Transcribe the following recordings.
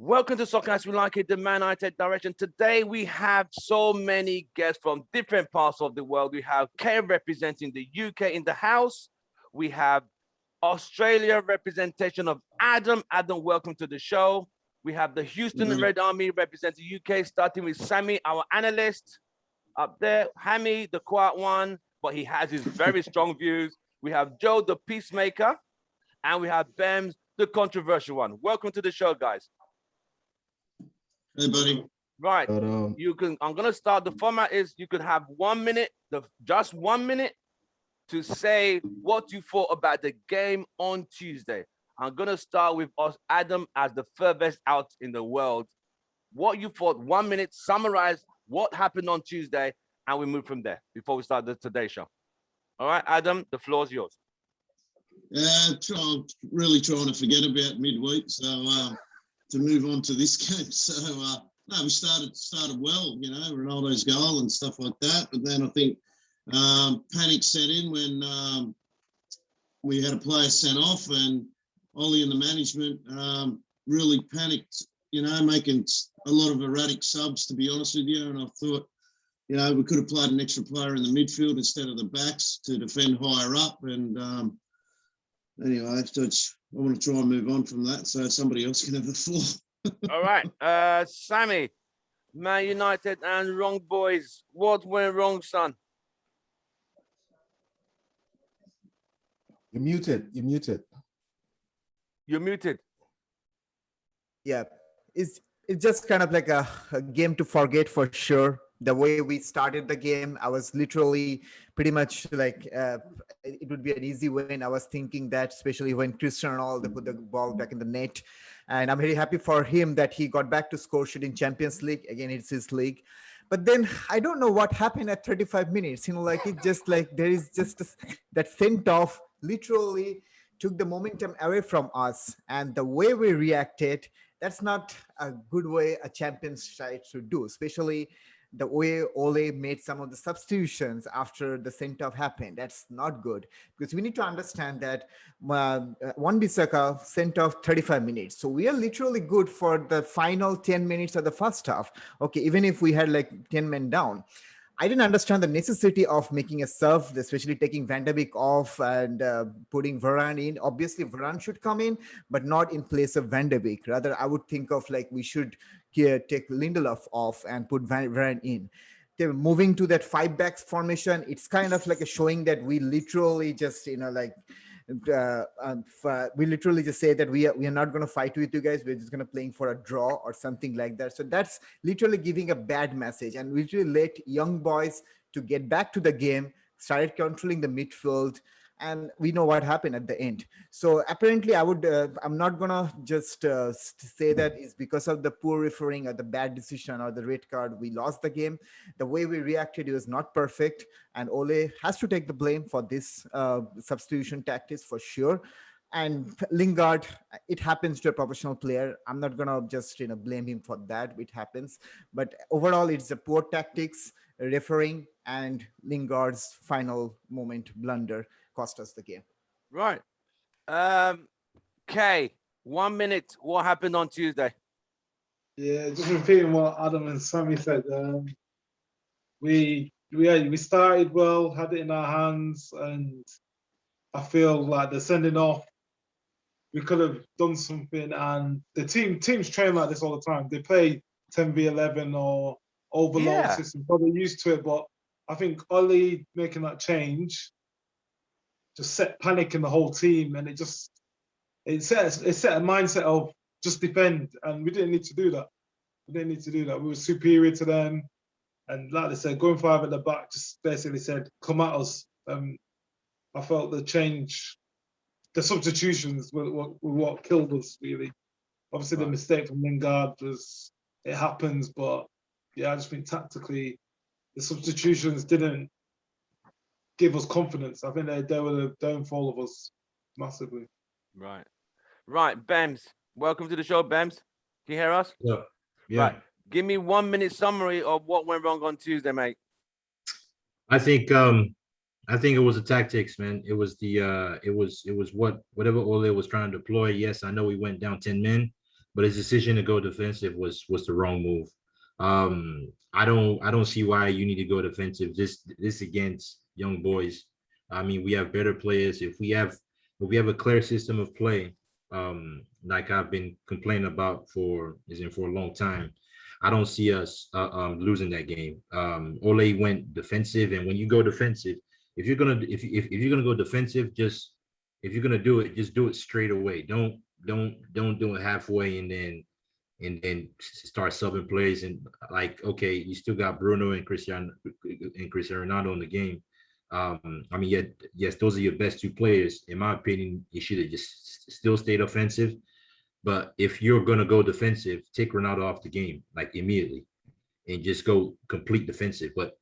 Welcome to Soccer As We Like It, the Man United direction. Today we have so many guests from different parts of the world. We have Kay representing the UK in the house. We have Australia representation of Adam. Adam, welcome to the show. We have the Houston Red Army representing UK, starting with Sammy, our analyst up there. Hammy, the quiet one, but he has his very strong views. We have Joe, the peacemaker, and we have Bems, the controversial one. Welcome to the show, guys. Hey, buddy. Right. You can. I'm gonna start. The format is you could have 1 minute, just 1 minute, to say what you thought about the game on Tuesday. I'm gonna start with us, Adam, as the furthest out in the world. What you thought? 1 minute. Summarize what happened on Tuesday, and we move from there before we start the Today Show. All right, Adam, the floor is yours. Really trying to forget about midweek, so to move on to this game. So no, we started well, you know, Ronaldo's goal and stuff like that. But then I think panic set in when we had a player sent off, and Ollie and the management really panicked, you know, making a lot of erratic subs, to be honest with you. And I thought, you know, we could have played an extra player in the midfield instead of the backs to defend higher up. And anyway, I want to try and move on from that so somebody else can have the floor. All right. Sammy, Man United and wrong boys. What went wrong, son? You're muted. You're muted. Yeah, it's just kind of like a game to forget for sure. The way we started the game, I was literally pretty much like it would be an easy win. I was thinking that, especially when Cristiano Ronaldo put the ball back in the net. And I'm very happy for him that he got back to score sheet in Champions League. Again, it's his league. But then I don't know what happened at 35 minutes. You know, like it just like there is just that sent off literally took the momentum away from us. And the way we reacted, that's not a good way a champions side should do, especially the way Ole made some of the substitutions after the sent-off happened. That's not good, because we need to understand that Wan-Bissaka sent off 35 minutes. So we are literally good for the final 10 minutes of the first half. Okay, even if we had like 10 men down. I didn't understand the necessity of making a sub, especially taking Van de Beek off and putting Varane in. Obviously, Varane should come in, but not in place of Van de Beek. Rather, I would think of like we should take Lindelof off and put Varane in. They're moving to that 5-back formation. It's kind of like a showing that we literally just, you know, like we literally just say that we are not going to fight with you guys. We're just going to playing for a draw or something like that. So that's literally giving a bad message, and we literally let young boys to get back to the game, started controlling the midfield, and we know what happened at the end. So apparently I'm not going to just say that it's because of the poor refereeing or the bad decision or the red card, we lost the game. The way we reacted was not perfect. And Ole has to take the blame for this substitution tactics for sure. And Lingard, it happens to a professional player. I'm not going to just, blame him for that. It happens. But overall, it's the poor tactics, refereeing, and Lingard's final moment blunder cost us the game. Right. Kay, 1 minute. What happened on Tuesday? Yeah, just repeating what Adam and Sammy said. We started well, had it in our hands, and I feel like the sending off, we could have done something. And the teams train like this all the time. They play 10v11 or overload system, so they're used to it. But I think Ollie making that change just set panic in the whole team, and it set a mindset of just defend, and we didn't need to do that. We were superior to them, and like they said, going 5 at the back just basically said, come at us. I felt the change, the substitutions were what killed us, really. Obviously, the mistake from Lingard it happens, but yeah, I just think tactically, the substitutions didn't give us confidence. I think they were the downfall of us massively. Right, Bems. Welcome to the show, Bems. Can you hear us? Yeah. Right. Give me 1 minute summary of what went wrong on Tuesday, mate. I think it was the tactics, man. It was whatever Ole was trying to deploy. Yes, I know we went down 10 men, but his decision to go defensive was the wrong move. I don't see why you need to go defensive. This against young boys. I mean, we have better players. If we have a clear system of play, like I've been complaining about for a long time, I don't see us losing that game. Ole went defensive, and when you go defensive, if you're gonna go defensive, if you're gonna do it, just do it straight away. Don't do it halfway and then start subbing plays. And like, okay, you still got Bruno and Cristiano Ronaldo in the game. I mean, yes, those are your best two players. In my opinion, you should have just still stayed offensive. But if you're gonna go defensive, take Ronaldo off the game like immediately, and just go complete defensive. But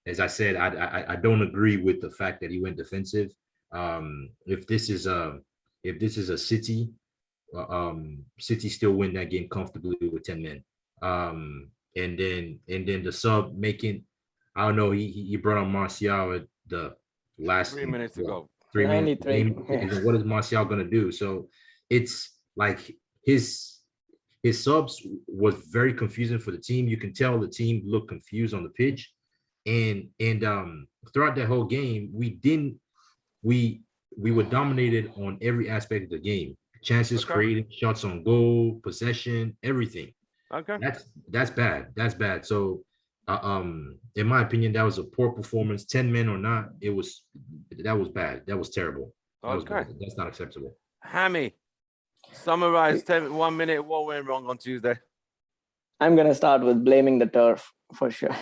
as I said, I don't agree with the fact that he went defensive. If this is a City, City still win that game comfortably with 10 men. And then the sub making, I don't know, he brought on Martial at the last 3 minutes to go. 3 minutes 93, game. yeah. What is Martial gonna do? So it's like his subs was very confusing for the team. You can tell the team looked confused on the pitch, and throughout that whole game, we were dominated on every aspect of the game. Chances Okay. created, shots on goal, possession, everything. Okay. That's bad. That's bad. So, in my opinion, that was a poor performance. 10 men or not, that was bad. That was terrible. That was Okay. bad. That's not acceptable. Hammy, summarize 1 minute what went wrong on Tuesday. I'm gonna start with blaming the turf for sure.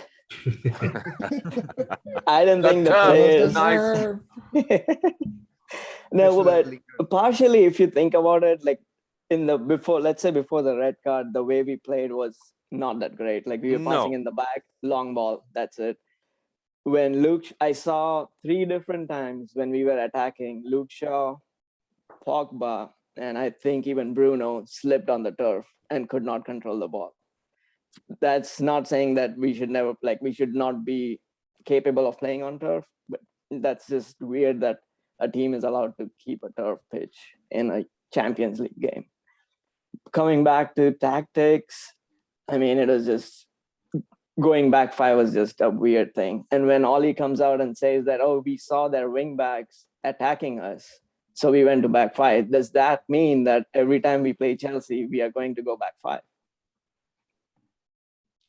I don't The think the turf, players. nice. No, but Especially- partially, if you think about it, like let's say before the red card, the way we played was not that great. Like we were passing No. in the back, long ball, that's it. When I saw 3 different times when we were attacking, Luke Shaw, Pogba, and I think even Bruno slipped on the turf and could not control the ball. That's not saying that we should not be capable of playing on turf, but that's just weird that a team is allowed to keep a turf pitch in a Champions League game. Coming back to tactics, I mean, it was just going back 5 was just a weird thing. And when Ollie comes out and says that, oh, we saw their wing backs attacking us, so we went to back 5. Does that mean that every time we play Chelsea, we are going to go back 5?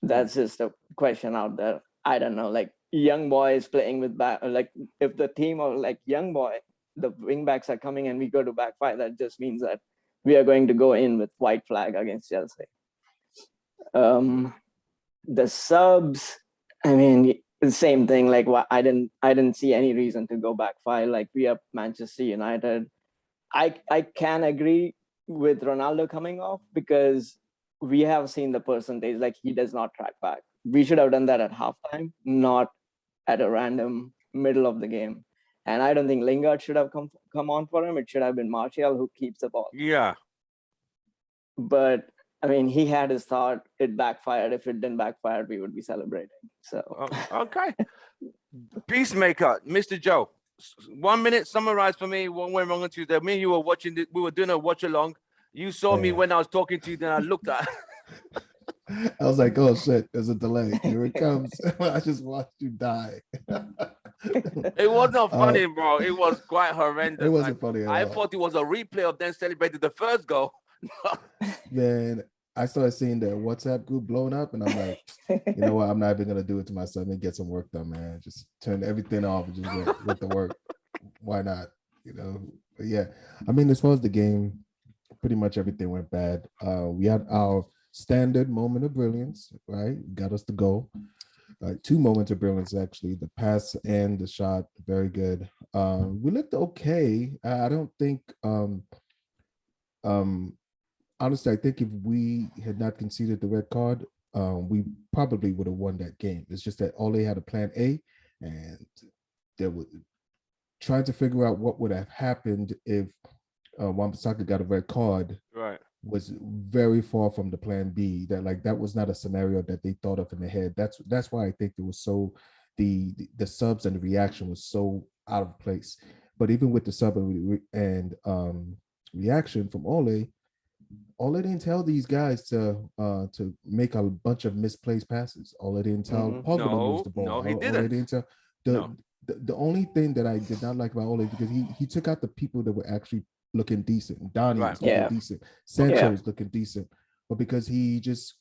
That's just a question out there. I don't know, like young boys playing with back, like if the team of like young boy, the wing backs are coming and we go to back 5, that just means that we are going to go in with white flag against Chelsea. The subs, I mean, the same thing. Like I didn't see any reason to go back 5. Like we are Manchester United. I can agree with Ronaldo coming off because we have seen the percentage, like he does not track back. We should have done that at halftime, not at a random middle of the game. And I don't think Lingard should have come on for him. It should have been Martial who keeps the ball. Yeah. But I mean, he had his thought. It backfired. If it didn't backfire, we would be celebrating. So Okay. Peacemaker, Mr. Joe. 1 minute, summarize for me what went wrong on Tuesday. Me and you were watching this, we were doing a watch along. You saw me Yeah. when I was talking to you, then I looked at I was like, oh shit, there's a delay. Here it comes. I just watched you die. it was not funny, bro. It was quite horrendous. It wasn't funny at I all. thought it was a replay of them celebrating the first goal. Then I started seeing the WhatsApp group blowing up, and I'm like, you know what? I'm not even gonna do it to myself and get some work done, man. Just turn everything off and just get the work. Why not? You know? But yeah, I mean, as far as the game, pretty much everything went bad. We had our standard moment of brilliance, right? Got us the goal. 2 moments of brilliance, actually. The pass and the shot, very good. We looked okay. I don't think honestly, I think if we had not conceded the red card, we probably would have won that game. It's just that Ole had a plan A, and they were trying to figure out what would have happened if Wan-Bissaka got a red card. Right. Was very far from the plan B. That was not a scenario that they thought of in their head. That's why I think it was so the subs and the reaction was so out of place. But even with the sub and reaction from Ole, Ole didn't tell these guys to make a bunch of misplaced passes. Ole didn't tell Pogba to lose the ball. No, he Ole didn't. didn't tell the only thing that I did not like about Ole is because he took out the people that were actually looking decent. Donnie was looking decent. Sancho was looking decent. But because he just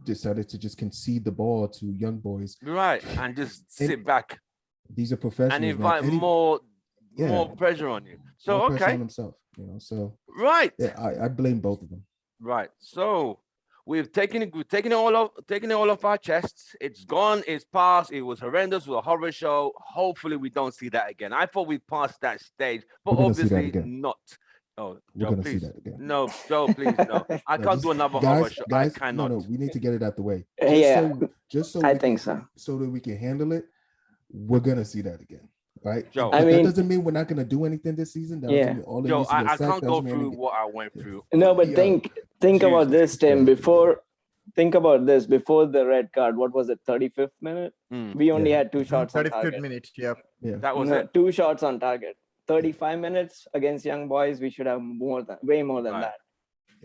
decided to just concede the ball to young boys. Right. And just sit back. These are professionals. And invite more pressure on you. So more pressure on himself, you know. So I blame both of them. Right. So we've taken it all off our chests. It's gone, it's past, it was horrendous, it was a horror show. Hopefully we don't see that again. I thought we passed that stage, but obviously not. Oh, Joe, please. See that again. No, Joe, please, no. I can't do another horror show. I cannot. No, we need to get it out the way. Just so I think so. So that we can handle it, we're gonna see that again. Right. Joe, that doesn't mean we're not gonna do anything this season. Joe, I can't go through what I went through. No, but think about this, Tim. Think about this before the red card. What was it? 35th minute. We only had 2 shots. 35th minute. Yeah. That was it. 2 shots on target. 35 minutes against young boys. We should have way more than that.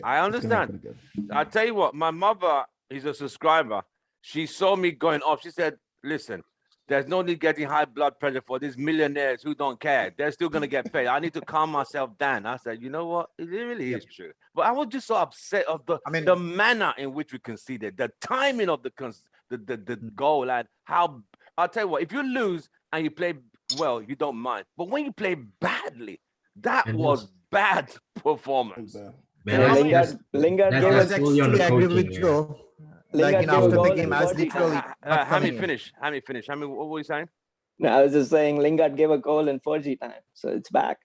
I understand. I'll tell you what. My mother is a subscriber. She saw me going off. She said, "Listen, there's no need getting high blood pressure for these millionaires who don't care. They're still going to get paid. I need to calm myself down." I said, you know what? It really is true. But I was just so upset of the manner in which we conceded, the timing of the goal, and how, I'll tell you what, if you lose and you play well, you don't mind. But when you play badly, that was bad performance. Lingard gave us actually agree with Joe. Like after the game, I was literally. Hammy, finish. Hammy, what were you saying? No, I was just saying Lingard gave a goal in 4G time, so it's back.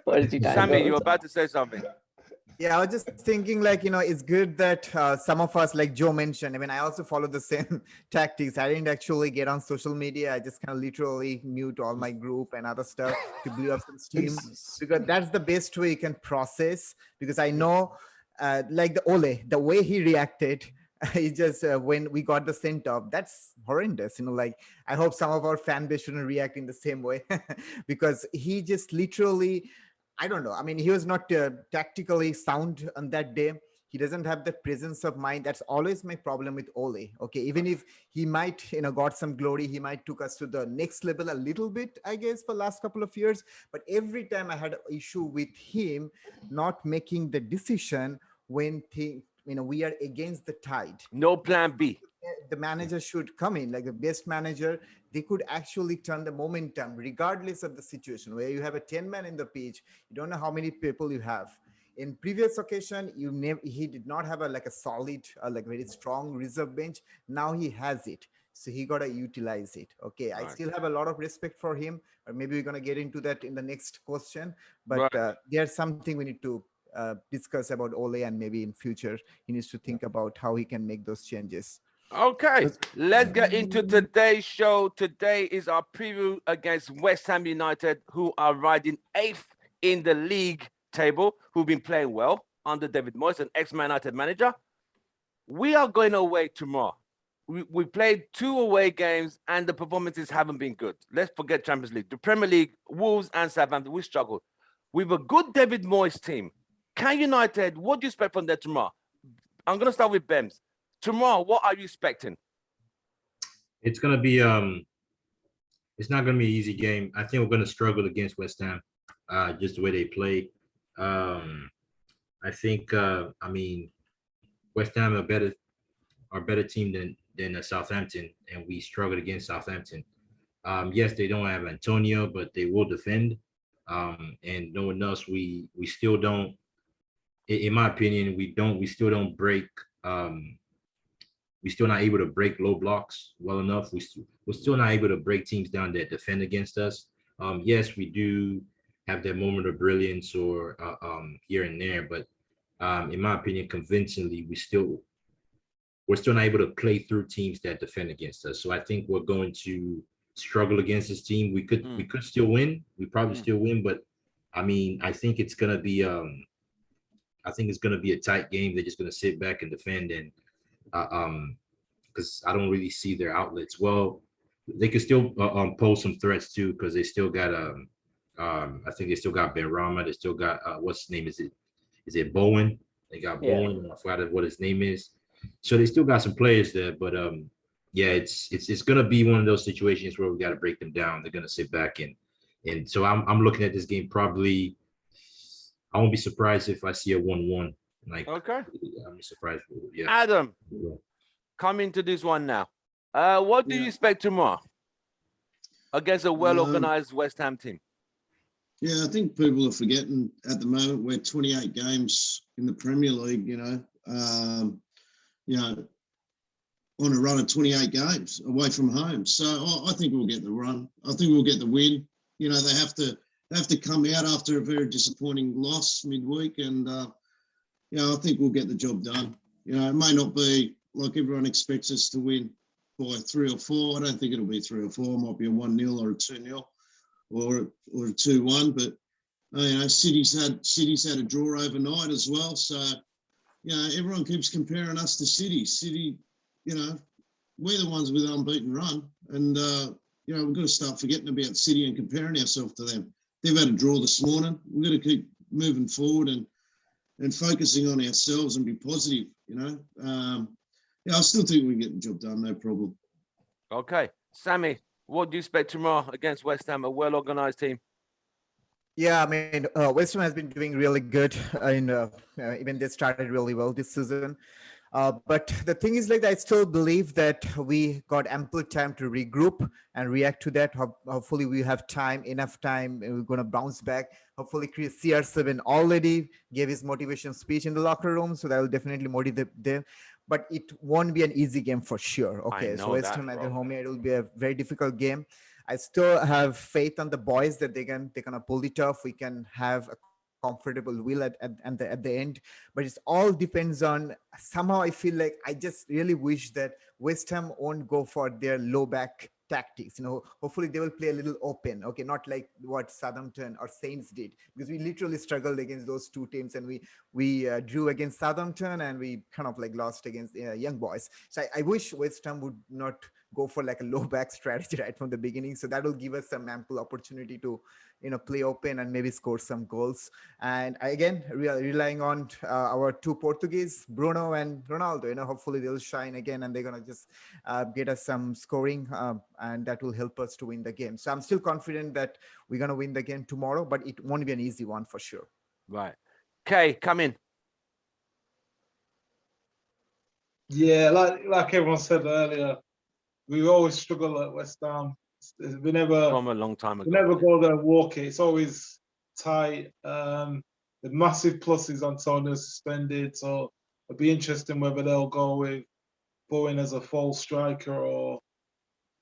4G time. Sammy, you were about to say something. Yeah, I was just thinking, like, it's good that some of us, like Joe mentioned, I mean, I also follow the same tactics. I didn't actually get on social media. I just kind of literally mute all my group and other stuff to blow up some steam, because that's the best way you can process. Because I know, like the Ole, the way he reacted, it's just when we got the sent off, that's horrendous. Like, I hope some of our fan base shouldn't react in the same way, because he just literally, I don't know. I mean, he was not tactically sound on that day. He doesn't have that presence of mind. That's always my problem with Ole. Okay, even if he might, got some glory, he might took us to the next level a little bit, I guess, for last couple of years. But every time I had an issue with him not making the decision when we are against the tide. No plan B. The manager should come in, like the best manager. They could actually turn the momentum regardless of the situation. Where you have a 10-man in the pitch, you don't know how many people you have. In previous occasion, he did not have a solid, very strong reserve bench. Now he has it, so he gotta utilize it. Okay, right. I still have a lot of respect for him, or maybe we're gonna get into that in the next question. But there's something we need to discuss about Ole, and maybe in future he needs to think about how he can make those changes. Okay, let's get into today's show. Today is our preview against West Ham United, who are riding 8th in the league table, who've been playing well under David Moyes, an ex-Man United manager. We are going away tomorrow. We played 2 away games and the performances haven't been good. Let's forget Champions League. The Premier League, Wolves and Southampton, we struggled. With a good David Moyes team, can United, what do you expect from them tomorrow? I'm going to start with Bems. Tomorrow, what are you expecting? It's going to be, it's not going to be an easy game. I think we're going to struggle against West Ham, just the way they play. I think, West Ham are better team than Southampton, and we struggled against Southampton. Yes, they don't have Antonio, but they will defend. And no one else, we still don't, in my opinion, we still don't break, we're still not able to break low blocks well enough. We're still not able to break teams down that defend against us. Yes, we do have that moment of brilliance or here and there, but in my opinion, convincingly, we're still not able to play through teams that defend against us. So I think we're going to struggle against this team. We could still win. We probably still win, but I think it's gonna be a tight game. They're just gonna sit back and defend, and because I don't really see their outlets. Well, they could still pose some threats too, because they still got I think they still got Ben Rama. They still got what's his name? Is it Bowen? They got Yeah. Bowen. I forgot what his name is. So they still got some players there, but yeah, it's gonna be one of those situations where we got to break them down. They're gonna sit back and so I'm looking at this game probably. I won't be surprised if I see a 1-1. Like, Okay. I'm surprised. Yeah. Adam, come into this one now. What do you Yeah. expect tomorrow against a well-organized West Ham team? Yeah, I think people are forgetting at the moment we're 28 games in the Premier League, on a run of 28 games away from home. So I think we'll get the run. I think we'll get the win. They have to come out after a very disappointing loss midweek, and I think we'll get the job done. It may not be like everyone expects us to win by 3 or 4. I don't think it'll be 3 or 4. It might be a 1-0 or a 2-0 or a 2-1. But City's had a draw overnight as well. So everyone keeps comparing us to City. City, we're the ones with an unbeaten run, and we've got to start forgetting about City and comparing ourselves to them. They've had a draw this morning. We've got to keep moving forward and focusing on ourselves and be positive. I still think we can get the job done, no problem. Okay, Sammy, what do you expect tomorrow against West Ham, a well-organized team? Yeah, I mean, West Ham has been doing really good, and even they started really well this season. But the thing is, I still believe that we got ample time to regroup and react to that. Hopefully, we have enough time, and we're going to bounce back. Hopefully, CR7 already gave his motivation speech in the locker room, so that will definitely motivate them. But it won't be an easy game for sure. Okay, so West Ham at their home, it will be a very difficult game. I still have faith on the boys that they're gonna pull it off. We can have a comfortable will at the end, but it all depends on. Somehow I feel like I just really wish that West Ham won't go for their low back tactics. Hopefully they will play a little open. Okay, not like what Southampton or Saints did, because we literally struggled against those two teams, and we drew against Southampton, and we kind of lost against Young Boys. So I wish West Ham would not go for a low back strategy right from the beginning. So that will give us some ample opportunity to play open and maybe score some goals. And again, relying on our two Portuguese, Bruno and Ronaldo. Hopefully they'll shine again, and they're gonna just get us some scoring, and that will help us to win the game. So I'm still confident that we're gonna win the game tomorrow, but it won't be an easy one for sure. Right. Kay, come in. Yeah, like everyone said earlier, we always struggle at West Ham. We never From a long time ago. we never go there and walk it. It's always tight. The massive plus is Antonio suspended, so it'll be interesting whether they'll go with Bowen as a false striker or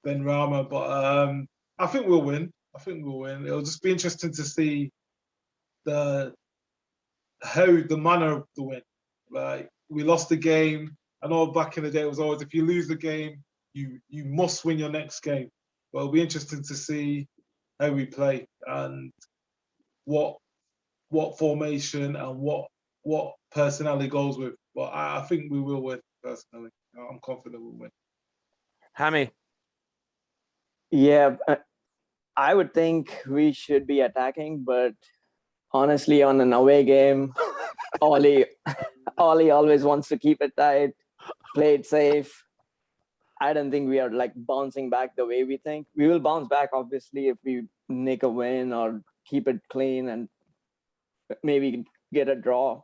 Ben Rama. But I think we'll win. It'll just be interesting to see the manner of the win. Like, we lost the game. I know back in the day it was always, if you lose the game, you must win your next game. But it'll be interesting to see how we play and what formation and what personality goes with. But I think we will win, personally. I'm confident we'll win. Hammy. Yeah, I would think we should be attacking, but honestly, on an away game, Ollie always wants to keep it tight, play it safe. I don't think we are bouncing back the way we think. We will bounce back, obviously, if we make a win or keep it clean and maybe get a draw.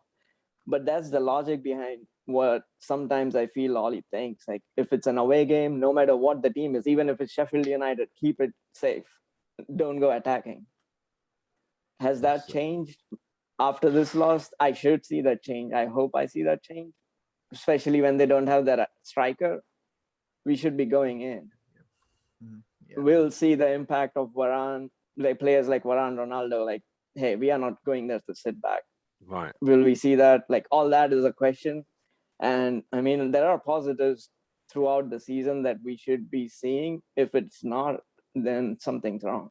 But that's the logic behind what sometimes I feel Ollie thinks. If it's an away game, no matter what the team is, even if it's Sheffield United, keep it safe. Don't go attacking. Has that changed after this loss? I should see that change. I hope I see that change, especially when they don't have that striker. We should be going in. Yeah. We'll see the impact of Varane, players like Varane, Ronaldo. Hey, we are not going there to sit back. Right. Will we see that? All that is a question. And I mean, there are positives throughout the season that we should be seeing. If it's not, then something's wrong.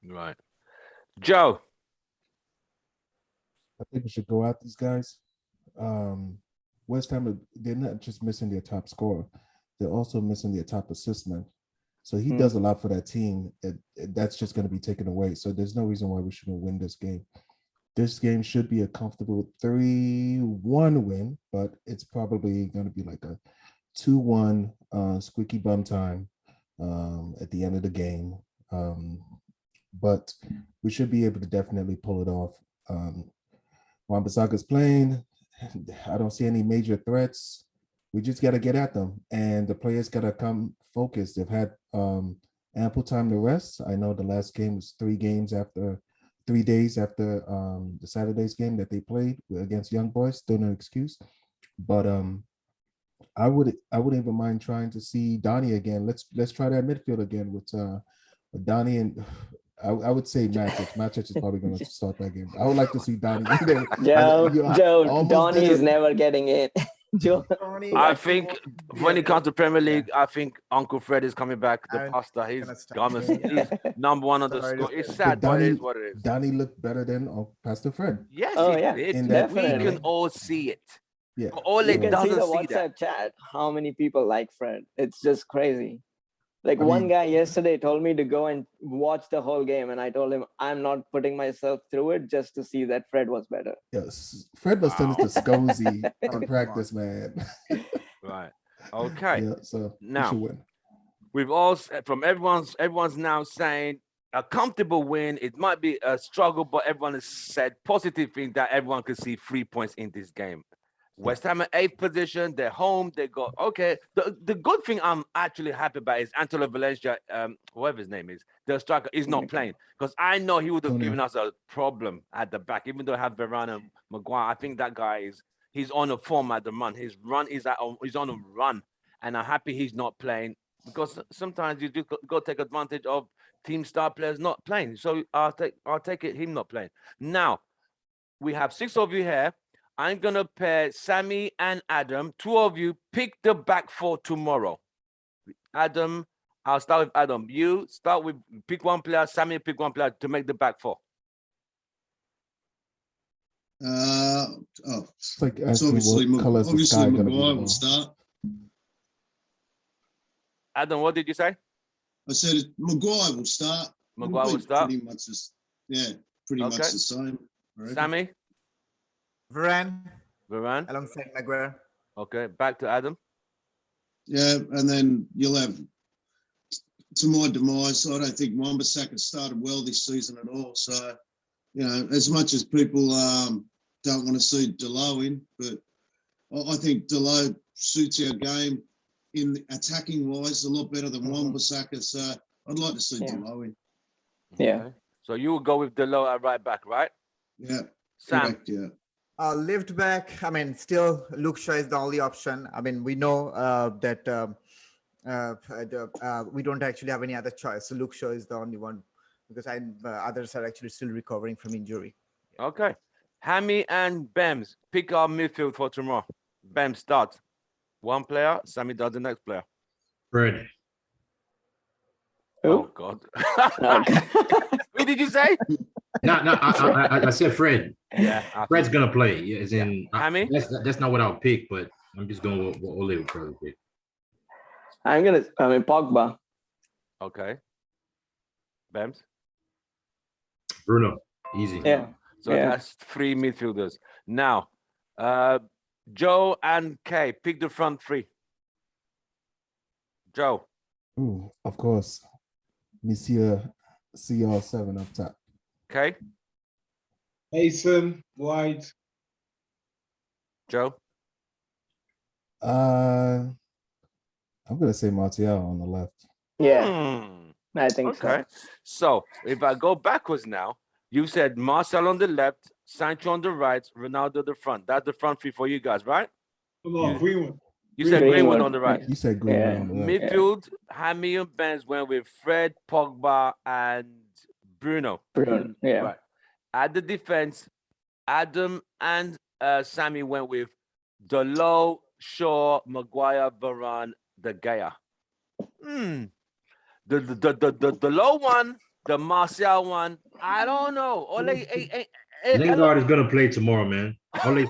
Right. Joe. I think we should go out these guys. West Ham, they're not just missing their top scorer, they're also missing their top assist man. So he does a lot for that team. That's just going to be taken away. So there's no reason why we shouldn't win this game. this game should be a comfortable 3-1 win, but it's probably going to be like a 2-1 squeaky bum time at the end of the game. But we should be able to definitely pull it off. Wan-Bissaka's playing. I don't see any major threats. We just got to get at them, and the players got to come focused. They've had ample time to rest. I know the last game was 3 days after the Saturday's game that they played against Young Boys. Still no excuse, but I wouldn't even mind trying to see Donnie again. Let's try that midfield again with Donnie and I would say Matic. Matic is probably going to start that game. I would like to see Donnie there. Joe, Donnie is never getting it. Joe. I think when it comes to Premier League, I think Uncle Fred is coming back. The pasta, he's number one on the score. It's sad, but it is what it is. Donnie looked better than Pastor Fred. Yes, we can all see it. Yeah, you can see the WhatsApp chat. How many people like Fred? It's just crazy. Like one guy yesterday told me to go and watch the whole game, and I told him I'm not putting myself through it just to see that Fred was better. Yes, Fred was sent to Scozy in practice, man. Right. Okay. Yeah, so now we've all from everyone's now saying a comfortable win. It might be a struggle, but everyone has said positive thing that everyone could see 3 points in this game. West Ham at 8th position. They're home. They got okay. The good thing I'm actually happy about is Antonio Valencia, whatever his name is, the striker, is not playing because I know he would have given us a problem at the back. Even though I have Varane and Maguire, I think that guy he's on a form at the run. His run is he's on a run, and I'm happy he's not playing because sometimes you just go take advantage of team star players not playing. So I'll take it him not playing. Now we have 6 of you here. I'm going to pair Sammy and Adam. 2 of you pick the back 4 tomorrow. Adam, I'll start with Adam. You start with pick one player. Sammy, pick one player to make the back 4. It's like obviously Maguire will start. Adam, what did you say? I said Maguire will start. Maguire will start. Pretty much much the same. Sammy? Varane alongside Maguire. Okay, back to Adam. Yeah, and then you'll have, to my demise, I don't think Wan-Bissaka started well this season at all. So, as much as people don't want to see Delo in, but I think Delo suits our game in attacking wise a lot better than Wan-Bissaka. So I'd like to see Delo in. Yeah. Okay. So you will go with Delo at right back, right? Yeah. Sam. Correct, yeah. Left back, still Luke Shaw is the only option. We know that we don't actually have any other choice. So Luke Shaw is the only one because others are actually still recovering from injury. Okay. Hammy and Bems, pick our midfield for tomorrow. Bems starts. One player, Sammy does the next player. Fred. Oh, God. What did you say? No, I said Fred. Yeah, Fred's gonna play. As in, Hammy? That's not what I'll pick, but I'm just going with what Ole would probably pick. Pogba. Okay. Bems? Bruno, easy. Yeah. So that's 3 midfielders. Now, Joe and Kay, pick the front 3. Joe. Ooh, of course. Monsieur CR7 up top. Okay. Mason, wide. Joe. I'm gonna say Martial on the left. Yeah, I think okay. So if I go backwards now, you said Marcel on the left, Sancho on the right, Ronaldo the front. That's the front 3 for you guys, right? Greenwood. You said Greenwood on the right. You said Greenwood on the left. Midfield, Hammy and Benz went with Fred, Pogba, and Bruno. Yeah. Right. At the defense, Adam and Sammy went with Delo, Shaw, Maguire, Varane, De Gea. The low one, the Martial one, I don't know. Lingard is gonna play tomorrow, man. Ole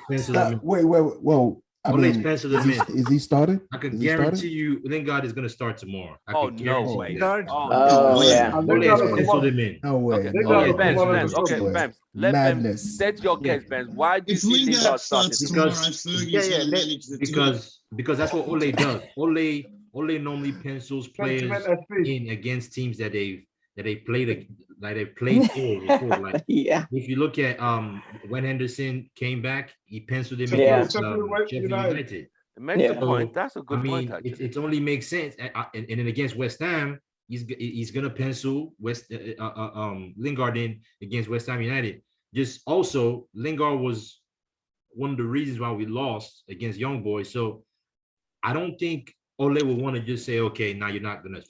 Wait. Whoa. I Ole's mean, penciled him in. is he starting? I can Is he starting? guarantee you Lingard is going to start tomorrow. I Oh, can no guarantee way. you that. Lingard? Oh, Oh, way. yeah. And Ole Lingard has will penciled come on. him in. No way. okay. No Lingard Okay, will way. Benz, come on Benz. and Okay, No way. Benz. Let them Madness. state your Yeah. case, Benz. Why do you If see Lingard Lingard starting starts tomorrow? tomorrow, Fergie's Yeah, going to let- manage the team. Because that's what Ole does. Ole normally pencils players Sentiment FC. in against teams that they played for before. Like Yeah. if you look at when Henderson came back, he penciled him Yeah. against Sheffield Sheffield United. United. It makes Yeah. a point. So, That's a good I mean, point, actually. it only makes sense. And then against West Ham, he's gonna pencil Lingard in against West Ham United. Just also, Lingard was one of the reasons why we lost against Young Boys. So I don't think Ole will want to just say, okay, now you're not gonna.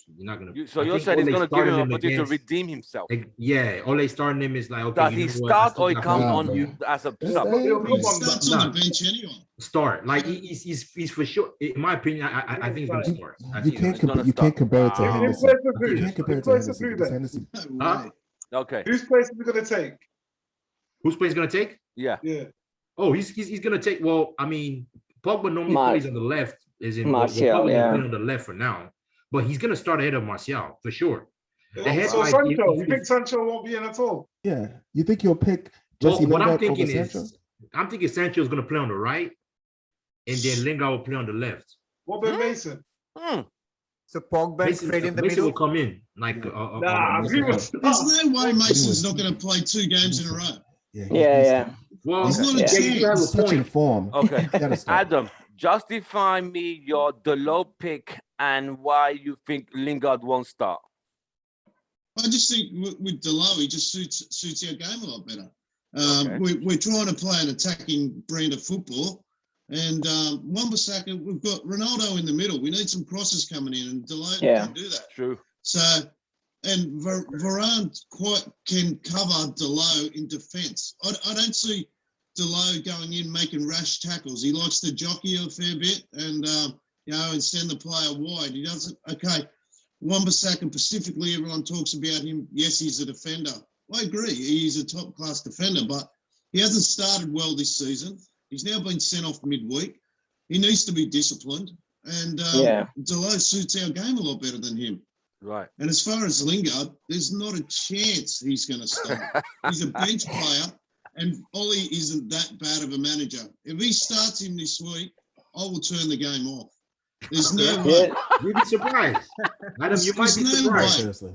So I you're think saying he's Ole going to give started him an him opportunity to against- redeem himself. Yeah, Ole starting him is like, okay, Does you he know what? I start still or he got comes faith Nah, on in bro. you as a Just sub? say- He'll come He on. starts on the bench anyway. Start. Like he's for sure. In my opinion, I think he's gonna start. I You think he's can't gonna gonna you can't start. compare it to Wow. He Henderson. plays for You who? can't compare He it to plays for Henderson who because then? Henderson. No Huh? way. Okay. Whose place is he going to take? Whose place gonna take? Yeah. Yeah. Oh, he's gonna take. Well, I mean, Pogba normally Mar- plays on the left. Is in Martial, Pogba's gonna yeah. play on the left for now, but he's gonna start ahead of Martial for sure. They had So like Sancho, if- you think Sancho won't be in at all? Yeah, you think you'll pick well, Jesse what I'm Lingard over thinking Sancho? is, I'm thinking Sancho is gonna play on the right, and then Lingard will play on the left. What about Mason? Hmm. So Pogba and Fred in the Mason will middle. come in like Nah, Mason he will- was There's no way Mason's was- not going to play 2 games in a row. Yeah, Yeah. Well, There's not a yeah, chance. you have a He's such in point. form. Okay. He gotta start. Adam, justify me your Dalot pick and why you think Lingard won't start. I just think with Delo, he just suits our game a lot better. Okay. We're trying to play an attacking brand of football. And Wan-Bissaka, we've got Ronaldo in the middle. We need some crosses coming in, and Delo Yeah. can do that. True. So, and Varane quite can cover Delo in defence. I don't see Delo going in making rash tackles. He likes to jockey a fair bit and and send the player wide. He doesn't. Okay, Wan-Bissaka specifically, everyone talks about him. Yes, he's a defender. I agree. He's a top class defender, but he hasn't started well this season. He's now been sent off midweek. He needs to be disciplined, and Delo suits our game a lot better than him. Right. And as far as Lingard, there's not a chance he's going to start. He's a bench player, and Ollie isn't that bad of a manager. If he starts him this week, I will turn the game off. There's no way. You'd be surprised. Adam, you might be There's no surprised. way. Seriously.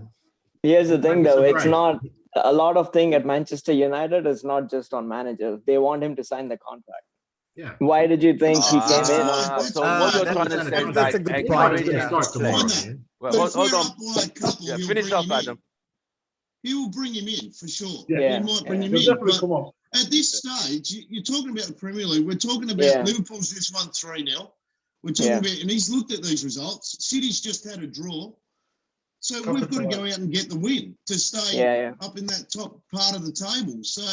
Here's the thing, Might be though. It's surprised. not a lot of thing at Manchester United is not just on managers. They want him to sign the contract. Yeah. Why did you think he came in? So what you're that's trying to a say good- is that's a like good Lingard point, is gonna yeah. start tomorrow, Why man. Well, But hold, if hold we're on. up by a couple, Yeah, he'll finish bring up, him in. Adam. He will bring him in for sure. Yeah. He might bring him He'll in. definitely But come on. at this stage, you're talking about the Premier League. We're talking about Yeah. Liverpool's just won 3-0. We're talking Yeah. about, and he's looked at these results. City's just had a draw. So Couple we've got to of go out and get the win to stay Yeah. up in that top part of the table. So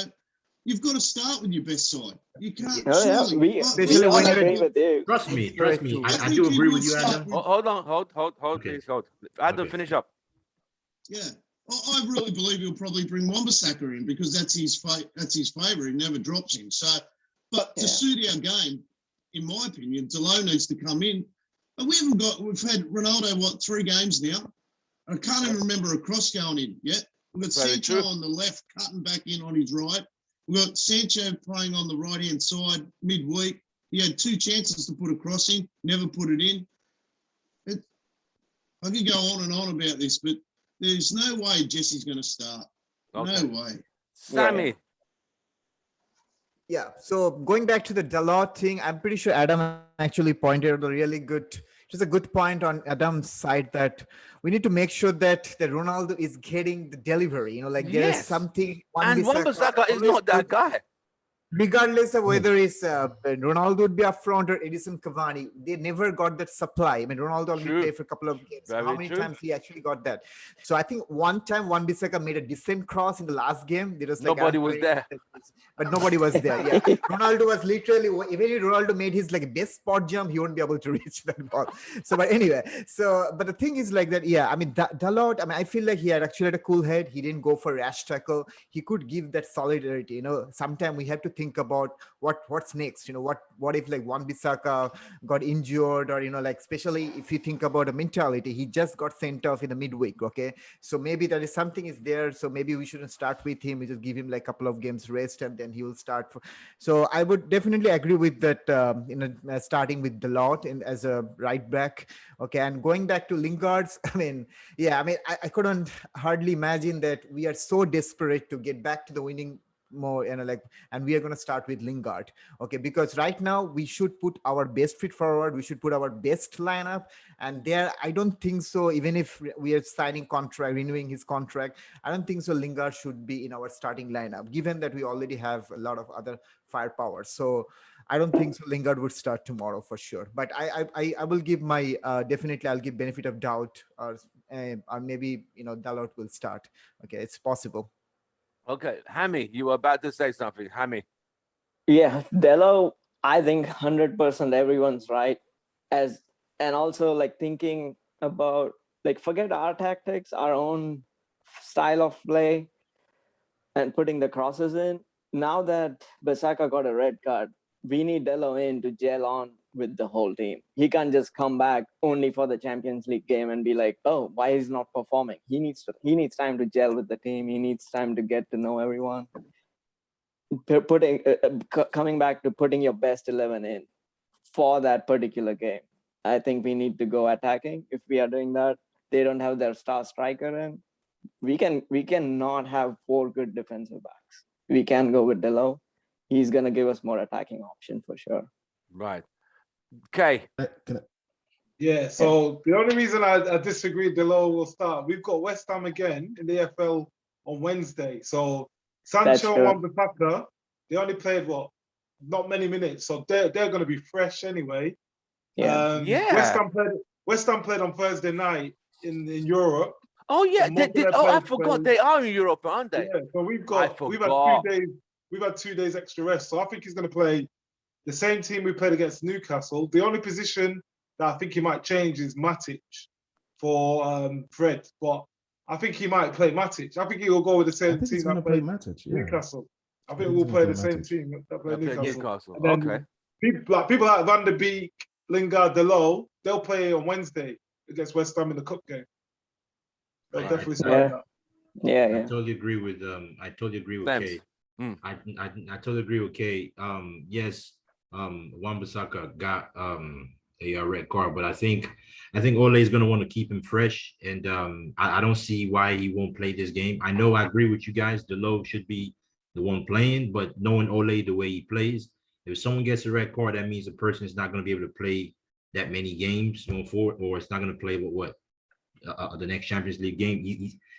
you've got to start with your best side. You can't Oh, yeah. surely. We Especially all when you're- agree with you. Trust me. Correct. I do agree with you, Adam. Hold on. Hold, Okay. please, hold. Adam, Okay. finish up. Yeah. I really believe he'll probably bring Wan-Bissaka in because that's his favourite. He never drops him. So, but to Yeah. suit our game, in my opinion, Delo needs to come in. And we've had Ronaldo, 3 games now? I can't even remember a cross going in yet. We've got Very Sancho true. on the left, cutting back in on his right. We've got Sancho playing on the right-hand side midweek. He had 2 chances to put a cross in, never put it in. I could go on and on about this, but there's no way Jesse's going to start. Okay. No way. Sammy. Yeah. So going back to the Dalot thing, I'm pretty sure Adam actually pointed out a really good, just a good point on Adam's side that we need to make sure that Ronaldo is getting the delivery. You know, like there is Yes. something. And Wan-Bissaka is always not that good, guy. regardless of whether it's Ronaldo would be up front or Edison Cavani, they never got that supply. I mean, Ronaldo only True. played for a couple of games. How Very many true. times he actually got that? So I think one time Wan-Bissaka made a decent cross in the last game. There was like Nobody was there. but nobody was there. Yeah, Ronaldo was literally, even if Ronaldo made his like best spot jump, he won't be able to reach that ball. So, but anyway, but the thing is like that. Yeah, I mean, Dalot. I mean, I feel like he had actually had a cool head. He didn't go for rash tackle. He could give that solidarity. You know, sometimes we have to think about what's next. What if like Wan-Bissaka got injured, or like especially if you think about a mentality, he just got sent off in the midweek. Okay, so maybe that is something is there. So maybe we shouldn't start with him. We just give him like a couple of games rest, and then he will start. So I would definitely agree with that. Starting with Dalot as a right back. Okay, and going back to Lingard's, I couldn't hardly imagine that we are so desperate to get back to the winning more, and we are going to start with Lingard. Okay, because right now we should put our best fit forward. We should put our best lineup, and there I don't think so. Even if we are renewing his contract, I don't think so. Lingard should be in our starting lineup, given that we already have a lot of other firepower. So I don't think so. Lingard would start tomorrow for sure. But I will give my definitely I'll give benefit of doubt, or maybe Dalot will start. Okay, it's possible. Okay, Hammy, you were about to say something. Hammy. Yeah, Delo, I think 100% everyone's right. And also like thinking about like forget our tactics, our own style of play, and putting the crosses in. Now that Bissaka got a red card, we need Delo in to gel on with the whole team. He can't just come back only for the Champions League game and be like, oh, why he's not performing? He needs time to gel with the team. He needs time to get to know everyone. Coming back to putting your best 11 in for that particular game. I think we need to go attacking. If we are doing that, they don't have their star striker in. We cannot have 4 good defensive backs. We can go with Delo. He's gonna give us more attacking option for sure. Right. Okay. Yeah, so the only reason I disagree Delo will start, we've got West Ham again in the FL on Wednesday. So Sancho and Wan-Bissaka, they only played not many minutes, so they're going to be fresh anyway. Yeah. West Ham played on Thursday night in Europe. Oh yeah, I forgot they are in Europe, aren't they? Yeah, so we've had 2 days extra rest. So I think he's going to play the same team we played against Newcastle. The only position that I think he might change is Matic for Fred, but I think he might play Matic. I think he will go with the same team that played Matic, Newcastle. I think we'll play the same team that played Newcastle. Okay. People like Van der Beek, Lingard, Delo, they'll play on Wednesday against West Ham in the cup game. They'll definitely start that. Yeah. I totally agree with Kay. I totally agree with Kay. Yes, Wan-Bissaka got a red card, but I think Ole is going to want to keep him fresh, and I don't see why he won't play this game. I know I agree with you guys. Delo should be the one playing, but knowing Ole the way he plays, if someone gets a red card, that means the person is not going to be able to play that many games going forward, or it's not going to play with the next Champions League game.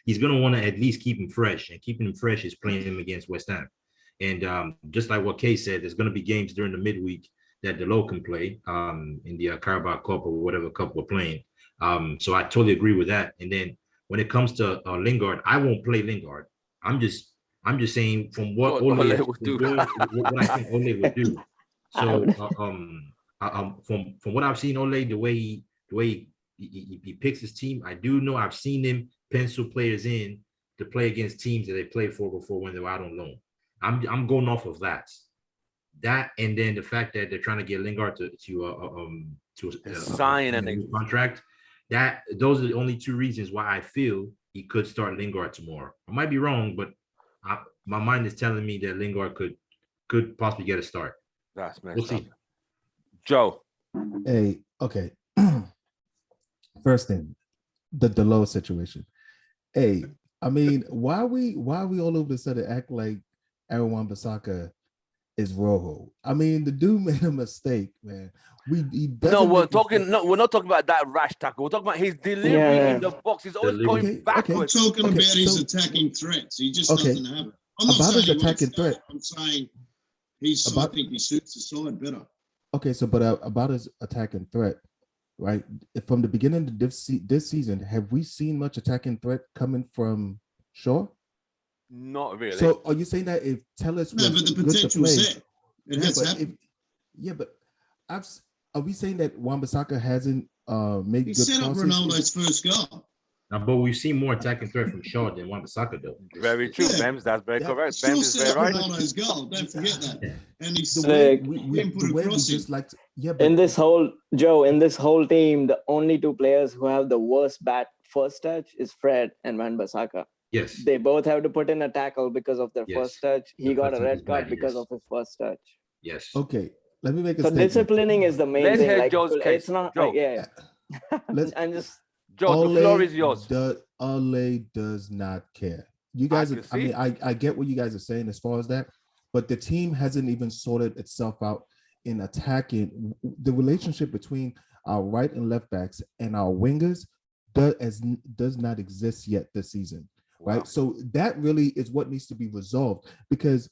He's going to want to at least keep him fresh, and keeping him fresh is playing him against West Ham. And just like what Kay said, there's going to be games during the midweek that Delo can play in the Carabao Cup or whatever cup we're playing. So I totally agree with that. And then when it comes to Lingard, I won't play Lingard. I'm just saying from what Ole would do, what I think Ole would do. So from what I've seen Ole, the way he picks his team, I do know I've seen him pencil players in to play against teams that they played for before when they were out on loan. I'm going off of that, and then the fact that they're trying to get Lingard to sign a new contract. Those are the only 2 reasons why I feel he could start Lingard tomorrow. I might be wrong, but my mind is telling me that Lingard could possibly get a start. That's messed We'll see. up. Joe. Hey, okay. First thing, the Delo situation. Hey, I mean, why we all over the sudden act like Aaron Wan-Bissaka is Rojo? I mean, the dude made a mistake, man. We're not talking about that rash tackle. We're talking about his delivery in the box. He's always going backwards. We're talking about his attacking threats. He just doesn't have it. I'm not about saying his attacking threat. I'm saying I think he suits the side better. Okay, so but about his attacking threat, right? From the beginning of this season, have we seen much attacking threat coming from Shaw? Not really. So are you saying that if Telles was but the good to potential play, set. It has happened. Are we saying that Wan-Bissaka hasn't made he good set up crosses? Ronaldo's first goal. Now, but we've seen more attacking threat from Shaw than Wan-Bissaka, though. Very true, Yeah. Bems. That's very Yeah. correct. Shaw Bems is set very up right. Ronaldo's goal. Don't forget that. And he's The way Like, we put a the way we cross in. just like to, yeah, but in this whole Joe, in this whole team, the only two players who have the worst first touch is Fred and Wan-Bissaka. Yes. They both have to put in a tackle because of their Yes. first touch. He The got first a touch red is card bad, because yes. of his first touch. Yes. okay. Let me make a So statement. disciplining is the main Let's thing. hear Like, Joe's case. it's not. Joe. Yeah. Let's And just Joe, the floor is yours. Ole does not care. You I guys, can I mean, see. I get what you guys are saying as far as that, but the team hasn't even sorted itself out in attacking. The relationship between our right and left backs and our wingers does not exist yet this season, Wow. right? So that really is what needs to be resolved, because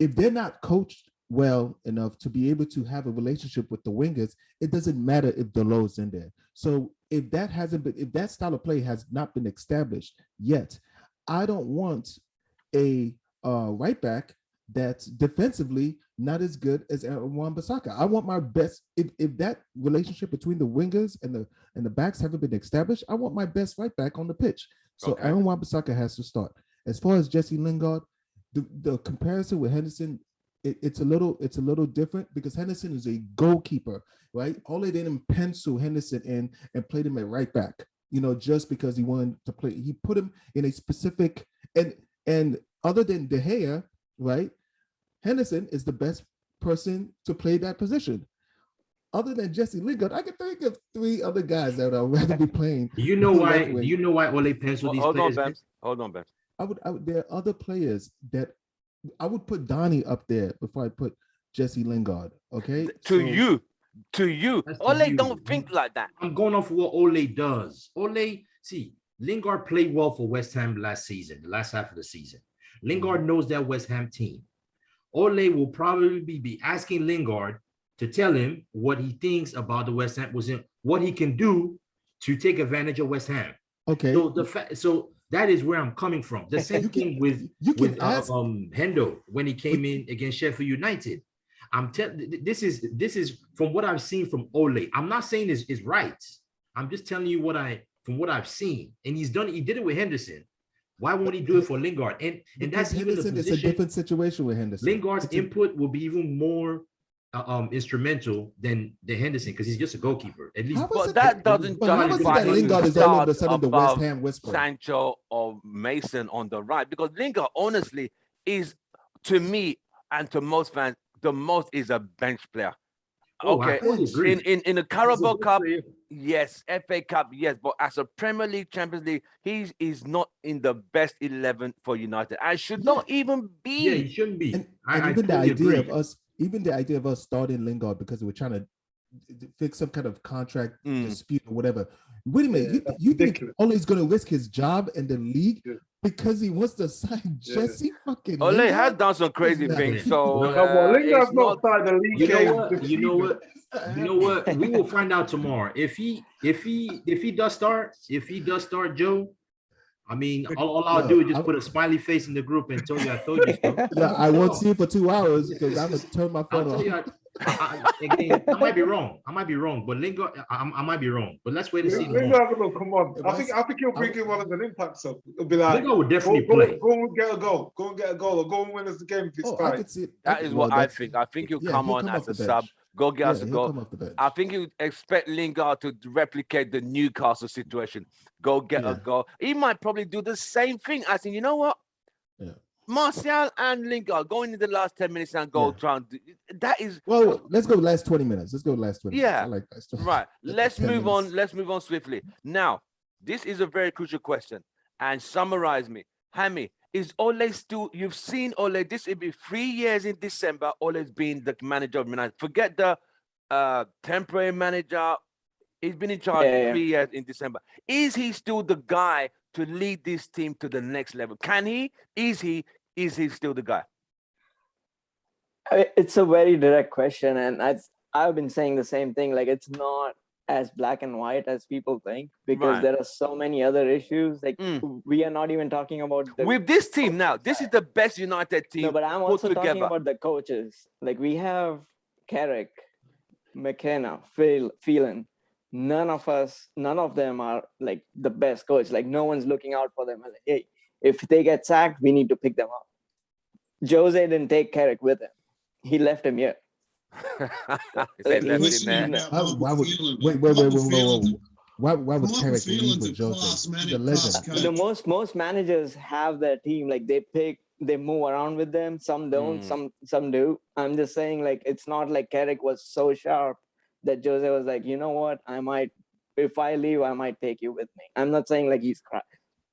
if they're not coached well enough to be able to have a relationship with the wingers, it doesn't matter if Delos's in there. So if that style of play has not been established yet, I don't want a right back that's defensively not as good as Wan-Bissaka. I want my best. If that relationship between the wingers and the backs haven't been established, I want my best right back on the pitch. So Okay. Aaron Wan-Bissaka has to start. As far as Jesse Lingard, the comparison with Henderson, it's a little different, because Henderson is a goalkeeper, right? Ole didn't pencil Henderson in and played him at right back, just because he wanted to play. He put him in a specific, and other than De Gea, right? Henderson is the best person to play that position. Other than Jesse Lingard, I can think of 3 other guys that I'd rather be playing. Do you know why? left Do wing. you know why Ole penciled these Hold on, players? Bems. Hold on, Bems. I would there are other players that I would put Donnie up there before I put Jesse Lingard. Okay. To you. That's to Ole you. don't think like that. I'm going off what Ole does. Ole, see, Lingard played well for West Ham last season, the last half of the season. Lingard knows that West Ham team. Ole will probably be asking Lingard to tell him what he thinks about the West Ham, what he can do to take advantage of West Ham. Okay. So that is where I'm coming from. The same thing with Hendo when he came in against Sheffield United. This is from what I've seen from Ole. I'm not saying is right. I'm just telling you from what I've seen. And he did it with Henderson. Why won't he do it for Lingard? And that's even the position. It's a different situation with Henderson. Lingard's input will be even more instrumental than Henderson, because he's just a goalkeeper. At least, But that doesn't how is it justify that him Lingard to is all of a start sudden the West above Ham whisperer? Sancho or Mason on the right, because Lingard honestly is, to me and to most fans, the most is a bench player. Okay, in a Carabao Cup, yes, FA Cup, yes, but as a Premier League, Champions League, he is not in the best 11 for United. I should not even be. Yeah, he shouldn't be. And I even totally agree. the idea of us starting Lingard because we're trying to fix some kind of contract dispute or whatever. Wait a minute, you think Ole's going to risk his job in the league because he wants to sign Jesse fucking Ole Lingard? has done some crazy things, so Lingard's not starting the league. You know what? We will find out tomorrow. If he does start, Joe, I mean, all I'll do is just put a smiley face in the group and tell you I told you so. Yeah, I won't see it for 2 hours because I'm gonna turn my phone off. Again, I might be wrong, but Lingard, I might be wrong, but let's wait and see. Lingard, come on. I think he'll bring in one as an impact sub. It'll be like, Lingard would definitely play. Go and get a goal. Or go and win us the game if it's I tight. could see it. that is what I think. I think he'll come on as a sub. Go get us a goal. I think you expect Lingard to replicate the Newcastle situation. Go get a goal. He might probably do the same thing. I think, you know what? Yeah. Martial and Lingard going in the last 10 minutes and go try and do that is well. Let's go last 20 minutes. Let's go last 20 minutes. Yeah. I like that. right. Let's move 10 on. minutes. Let's move on swiftly. Now, this is a very crucial question. And summarize me. Hammy, is Ole still, you've seen Ole, this will be 3 years in December. Ole's been the manager of United. Forget the temporary manager. He's been in charge 3 years in December. Is he still the guy to lead this team to the next level? Can he? Is he still the guy? It's a very direct question, and I've been saying the same thing. Like, it's not as black and white as people think, because there are so many other issues. Like, we are not even talking about with this team now. This is the best United team. No, but I'm also together. talking about the coaches. Like, we have Carrick, McKenna, Phelan. none of them are like the best coach. Like no one's looking out for them. Like, hey, if they get sacked, we need to pick them up. Jose didn't take Carrick with him. He left him here. They Like, left he- him there. About Why, Michael why would Phelan, wait, man. wait, wait, Michael wait, wait, Phelan's wait. Why would Michael Carrick leave Phelan's with a Jose? class He's a managed legend. class the coach. most managers have their team. Like they move around with them. Some don't. Some do. I'm just saying, like it's not like Carrick was so sharp that Jose was like, you know what, if I leave, I might take you with me. I'm not saying like he's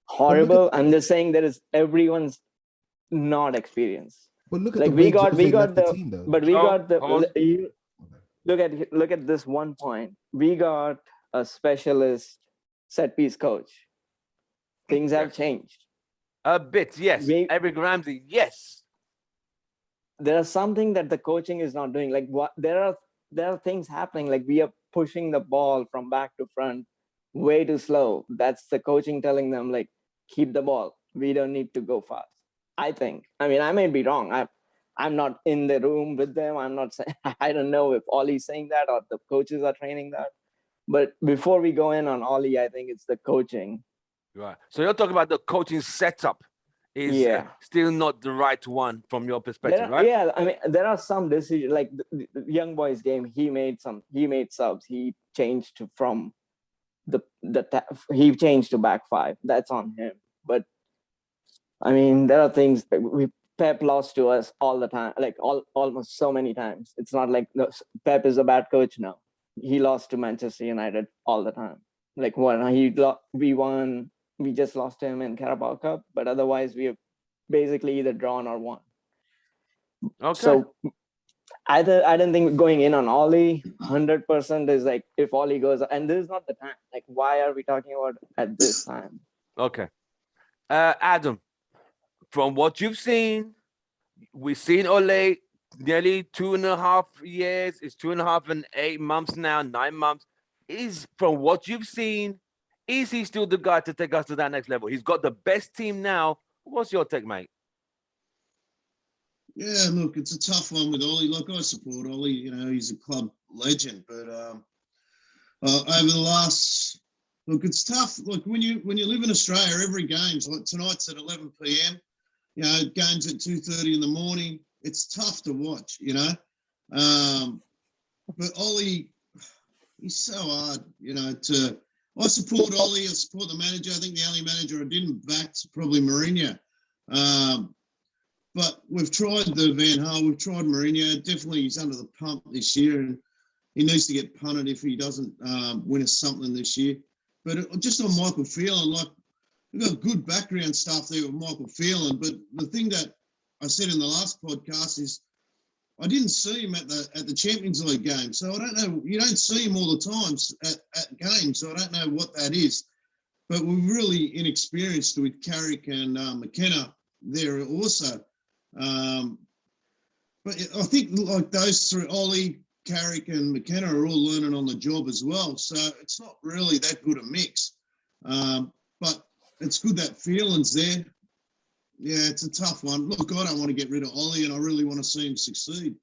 horrible. I'm just saying there is everyone's not experienced. But look at Like the way we got left the the, team, though. but we So, got the. hold on. You, look at this one point. We got a specialist set piece coach. Things have changed. A bit, yes. We- Eric Ramsey, yes. There are something that the coaching is not doing. Like what there are things happening. Like we are pushing the ball from back to front way too slow. That's the coaching telling them like keep the ball. We don't need to go fast. I think. I mean, I may be wrong. I'm not in the room with them. I'm not saying I don't know if Ollie's saying that or the coaches are training that. But before we go in on Ollie, I think it's the coaching. Right. So you're talking about the coaching setup is Yeah. still not the right one from your perspective, right? Yeah, I mean, there are some decisions like the young boys game. He made subs. He changed from he changed to back five. That's on him. But I mean, there are things that Pep lost to us all the time, like almost so many times. It's not like no, Pep is a bad coach now. He lost to Manchester United all the time. Like we won, we just lost to him in Carabao Cup, but otherwise we have basically either drawn or won. Okay. So I don't think going in on Ollie 100% is like if Ollie goes, and this is not the time. Like, why are we talking about at this time? Okay. Adam, from what you've seen, we've seen Ole nearly 2.5 years. It's 2.5 and 8 months now, 9 months. From what you've seen, is he still the guy to take us to that next level? He's got the best team now. What's your take, mate? Yeah, look, it's a tough one with Ollie. Like I support Ollie, he's a club legend, but over the last look, it's tough. Look, when you live in Australia, every game's like tonight's at 11 p.m. Games at 2:30 in the morning. It's tough to watch, But Ollie, he's so hard, I support Ollie. I support the manager. I think the only manager I didn't back's probably Mourinho. But we've tried the Van Gaal. We've tried Mourinho. Definitely, he's under the pump this year, and he needs to get punted if he doesn't win us something this year. But just on Michael Phelan, like we've got good background stuff there with Michael Phelan. But the thing that I said in the last podcast is I didn't see him at the Champions League game, so I don't know. You don't see him all the times at games, so I don't know what that is. But we're really inexperienced with Carrick and McKenna there also. But I think like those three, Ollie, Carrick and McKenna are all learning on the job as well. So it's not really that good a mix. But it's good that Phelan's there. Yeah, it's a tough one. Look, I don't want to get rid of Ollie, and I really want to see him succeed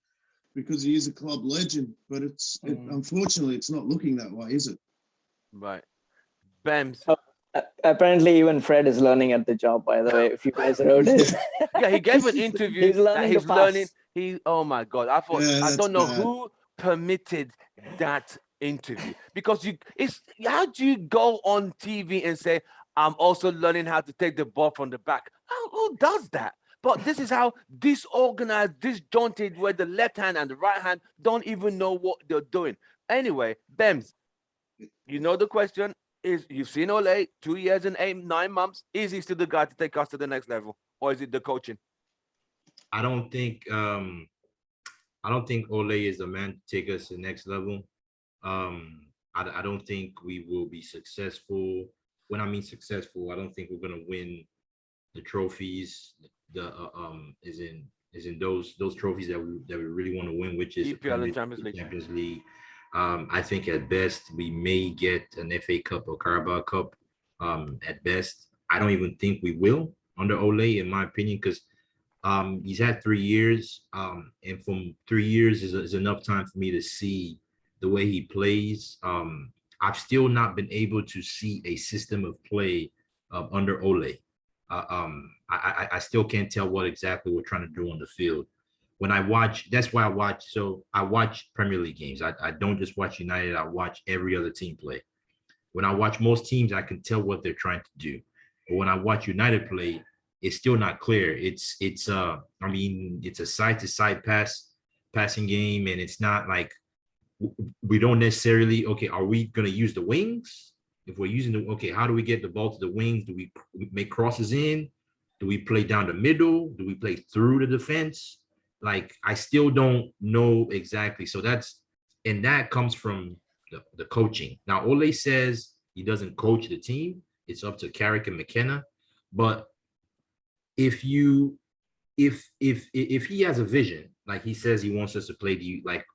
because he is a club legend. But unfortunately, it's not looking that way, is it? Right. Bems. Apparently, even Fred is learning at the job. By the way, if you guys noticed. Yeah, he gave an interview. He's learning. He's learning. Oh my God! I thought I don't know bad. who permitted that interview because how do you go on TV and say I'm also learning how to take the ball from the back? Who does that? But this is how disorganized, disjointed, where the left hand and the right hand don't even know what they're doing. Anyway, Bems, you know the question is: you've seen Ole 2 years and 9 months. Is he still the guy to take us to the next level, or is it the coaching? I don't think Ole is the man to take us to the next level. I don't think we will be successful. When I mean successful, I don't think we're gonna win the trophies. Is in those trophies that we really want to win, which is EPL and Champions League. I think at best we may get an FA Cup or Carabao Cup. At best, I don't even think we will under Ole, in my opinion, because he's had 3 years, and from 3 years is enough time for me to see the way he plays. I've still not been able to see a system of play under Ole. I still can't tell what exactly we're trying to do on the field. When I watch, that's why I watch. So I watch Premier League games. I don't just watch United. I watch every other team play. When I watch most teams, I can tell what they're trying to do. But when I watch United play, it's still not clear. It's I mean, it's a side to side passing game, and it's not like we don't necessarily, okay, are we going to use the wings? If we're using the, okay, how do we get the ball to the wings? Do we make crosses in? Do we play down the middle? Do we play through the defense? Like, I still don't know exactly. So and that comes from the coaching. Now, Ole says he doesn't coach the team. It's up to Carrick and McKenna. But if he has a vision, like he says he wants us to play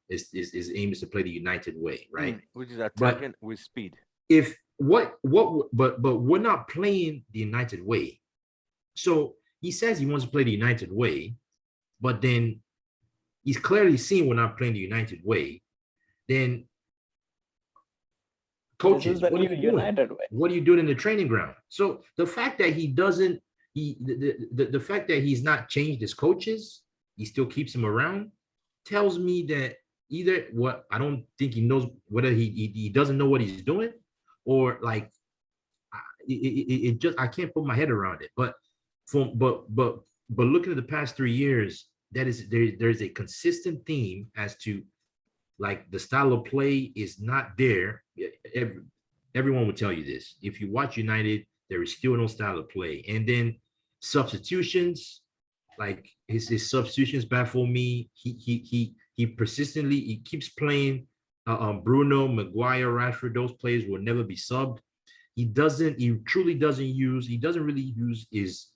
his aim is to play the United way, right? Which is attacking with speed. But we're not playing the United way. So he says he wants to play the United way, but then he's clearly seen we're not playing the United way. Then coaches, what are you doing? What are you doing in the training ground? So the fact that the fact that he's not changed his coaches, he still keeps them around, tells me that either what I don't think he knows, whether he doesn't know what he's doing, or like it just, I can't put my head around it. But looking at the past 3 years, there's a consistent theme as to, like, the style of play is not there. Everyone would tell you this. If you watch United, there is still no style of play. And then substitutions, like his substitutions baffle me. He persistently keeps playing Bruno, Maguire, Rashford. Those players will never be subbed. He truly doesn't really use his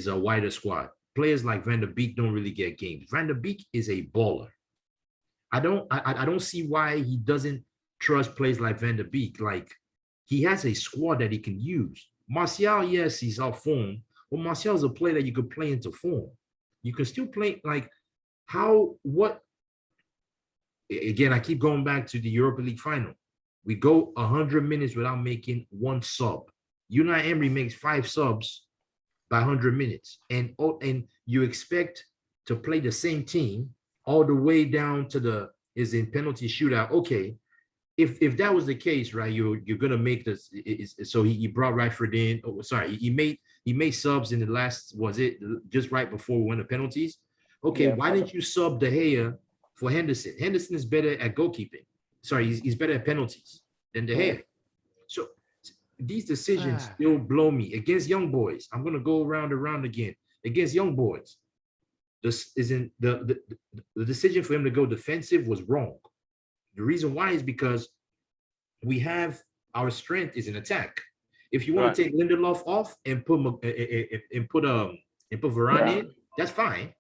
wider squad. Players like Van der Beek don't really get games. Van der Beek is a baller. I don't see why he doesn't trust players like Van der Beek. Like, he has a squad that he can use. Martial, yes, he's off form. Well, Martial is a player that you could play into form. You can still play, like, again, I keep going back to the Europa League final. We go 100 minutes without making one sub. Unai Emery makes 5 subs by 100 minutes. And you expect to play the same team all the way down to is in penalty shootout. Okay, if that was the case, right, you're gonna make this. So he brought Rashford in. Oh, sorry, he made subs in the last, was it just right before we went to penalties? Okay, yeah, why didn't you sub De Gea for Henderson? Henderson is better at goalkeeping. Sorry, he's better at penalties than De Gea. So these decisions still blow me. Against Young Boys, I'm gonna go around again. Against Young Boys, this isn't the decision for him to go defensive was wrong. The reason why is because we have our strength is in attack. If you want to take Lindelof off and put Varane in, that's fine,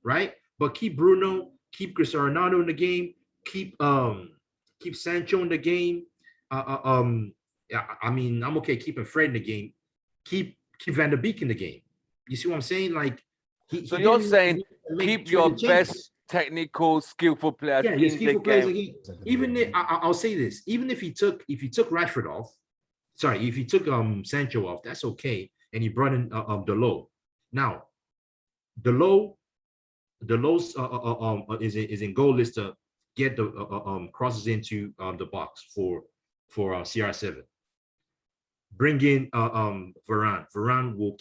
right? But keep Bruno, keep Cristiano Ronaldo in the game, keep Sancho in the game. I mean, I'm okay keeping Fred in the game. Keep Van der Beek in the game. You see what I'm saying? Like, so you're saying keep your best technical, skillful players in the game. Even if, I'll say this: even if he took Rashford off, sorry, if he took Sancho off, that's okay, and he brought in Delot. Now, Delot's is in goal list to get the crosses into the box for CR7. Bring in Varane. Varane will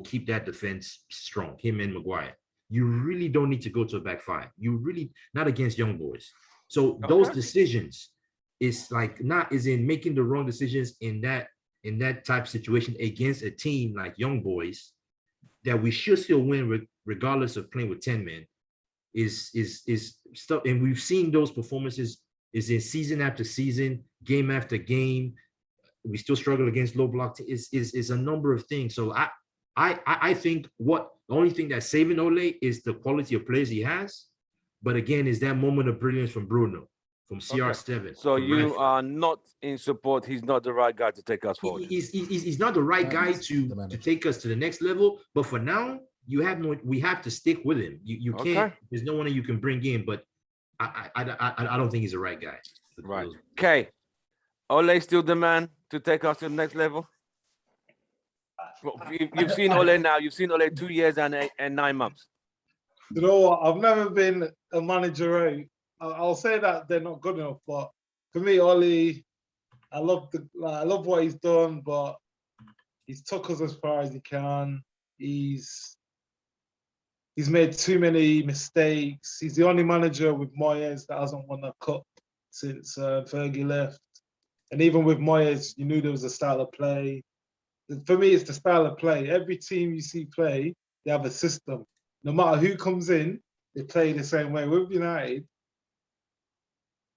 keep that defense strong. Him and Maguire. You really don't need to go to a back 5. You really, not against Young Boys. So those decisions is in making the wrong decisions in that type of situation against a team like Young Boys that we should still win regardless of playing with 10 men is stuff. And we've seen those performances is in season after season, game after game. We still struggle against low block. Is a number of things. So I think the only thing that's saving Ole is the quality of players he has. But again, is that moment of brilliance from Bruno, from CR7. So you are not in support. He's not the right guy to take us forward. He's not the right guy to take us to the next level. But for now, we have to stick with him. You can't. There's no one that you can bring in. But I don't think he's the right guy. Right. Okay. Ole still the man to take us to the next level? Well, you've seen Ole now. You've seen Ole 2 years and 9 months. You know what? I've never been a manager. I'll say that they're not good enough, but for me, Ollie, I love what he's done, but he's took us as far as he can. He's made too many mistakes. He's the only manager with Moyes that hasn't won a cup since Fergie left. And even with Moyes, you knew there was a style of play. For me, it's the style of play. Every team you see play, they have a system. No matter who comes in, they play the same way. With United,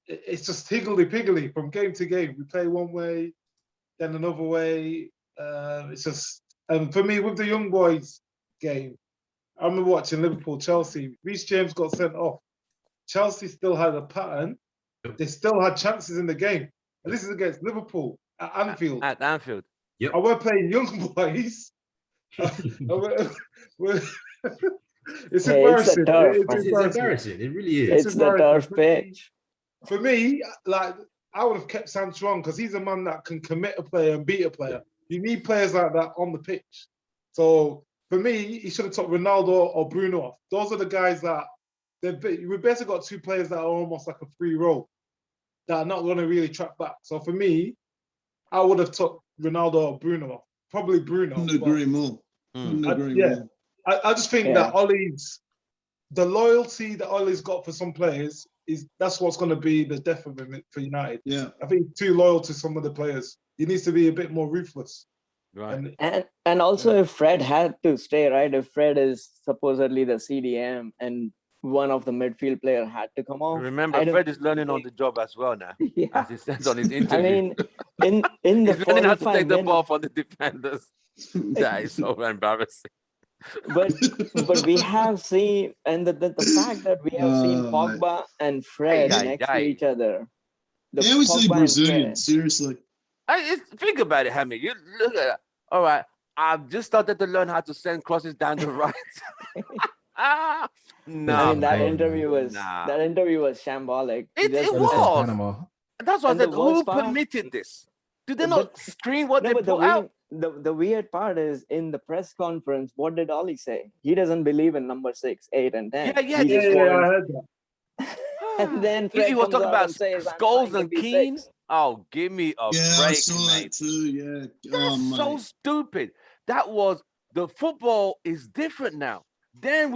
it's just higgledy-piggledy from game to game. We play one way, then another way. It's just, and for me, with the young boys game, I remember watching Liverpool-Chelsea. Reece James got sent off. Chelsea still had a pattern. They still had chances in the game. And this is against Liverpool at Anfield. At Anfield. Yep. And we're playing young boys. It's embarrassing. It's embarrassing. It really is. It's the turf pitch. For me, like, I would have kept Sancho on because he's a man that can commit a player and beat a player. You need players like that on the pitch. So for me, he should have took Ronaldo or Bruno off. Those are the guys that we basically got 2 players that are almost like a free roll that are not going to really track back. So for me, I would have took Ronaldo or Bruno off. Probably Bruno. Couldn't agree more. More. I just think that the loyalty that Ollie's got for some players that's what's going to be the death of him for United. Yeah, I think too loyal to some of the players. He needs to be a bit more ruthless. Right. And also, if Fred had to stay, right? If Fred is supposedly the CDM and one of the midfield player had to come off. Remember, Fred is learning on the job as well now. Yeah. As he says on his interview. I mean, in the he's learning how to 45 take the ball minutes, from the defenders. That is so embarrassing. but we have seen, and the fact that we have seen Pogba and Fred next to each other. How is he Pogba and Brazilian? Fred. Seriously. Think about it, Hamid. You look at that. All right, I've just started to learn how to send crosses down the right. No, I mean, that man. interview was shambolic. It Just- was. Panama. That's why I And said, the who worst part- permitted this? Did they But- not screen what No, they but put out? the weird part is in the press conference, what did Ollie say? He doesn't believe in number 6, 8, and 10. Yeah, He just I wants- heard that. And then Fred he was comes talking out about and says, "I'm Scholes trying to and be Keane. 6." Oh, give me a Yeah, I break, saw that mate. too. Yeah. That's so Mate. stupid. That was the football is different now. Then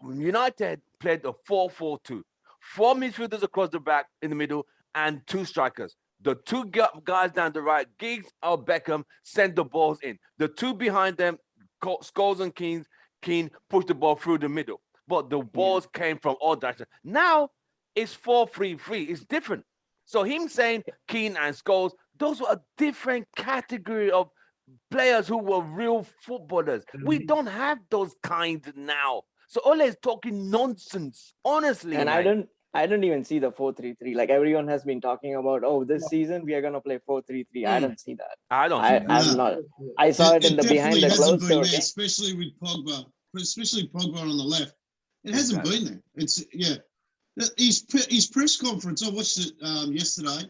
United played a 4-4-2. 4 midfielders across the back in the middle and 2 strikers. The 2 guys down the right, Giggs or Beckham, sent the balls in. The 2 behind them, Scholes and Keane pushed the ball through the middle. But the balls came from all directions. Now it's 4-3-3. It's different. So him saying Keane and Scholes, those were a different category of players who were real footballers. We don't have those kinds now. So Ole is talking nonsense, honestly. And mate. I don't even see the 4-3-3. Like everyone has been talking about, this season we are gonna play 4-3-3. I don't see that. I don't see that. I'm not. I saw it in the behind the hasn't closed been door. there, especially with Pogba, especially Pogba on the left. It hasn't been there. It's his press conference. I watched it yesterday,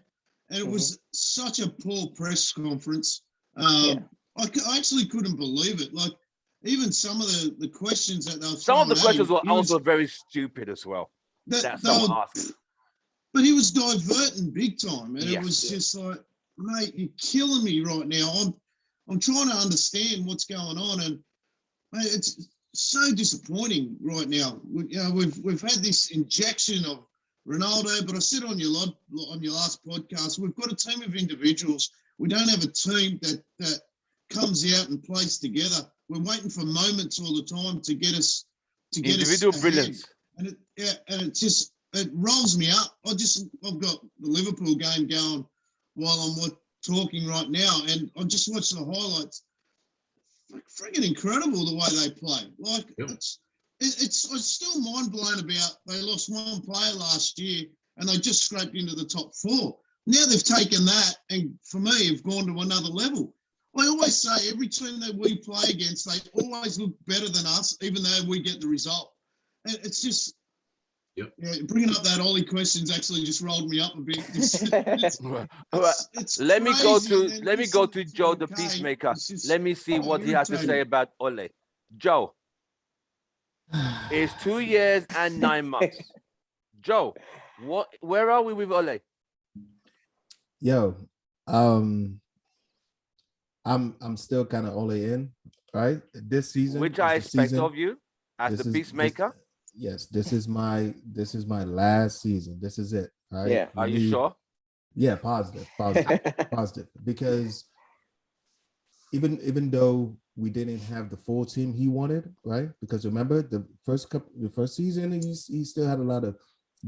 and it was such a poor press conference. I actually couldn't believe it. Like even some of the questions that they were Some of the throwing at questions him, were he was- also very stupid as well. that- That they someone were- asked. But he was diverting big time, and it Yes. was just like, mate, you're killing me right now. I'm trying to understand what's going on, and mate, it's so disappointing right now. We've had this injection of Ronaldo, but I said on your last podcast, we've got a team of individuals. We don't have a team that comes out and plays together. We're waiting for moments all the time to get us Individual ahead. brilliance. And it rolls me up. I've got the Liverpool game going while I'm talking right now, and I just watched the highlights. Freaking incredible the way they play. Like it's still mind blown about they lost 1 player last year and they just scraped into the top 4. Now they've taken that and for me have gone to another level. I always say every team that we play against, they always look better than us, even though we get the result. And it's just Yeah, bringing up that Ollie questions actually just rolled me up a bit. It's let me go crazy, to man. let me go to Listen Joe him, the Kane, Peacemaker. it's just Let me see what he has to say irritating. about Ole. Joe, it's 2 years and 9 months. Joe, where are we with Ole? Yo, I'm still kind of Ole in, right? This season, Which I is the expect season- of you as this the is- Peacemaker. Yes, this is my last season. This is it. All right. Yeah. We Are you need- sure? Yeah, positive, positive. Because even though we didn't have the full team he wanted, right? Because remember the first season, he still had a lot of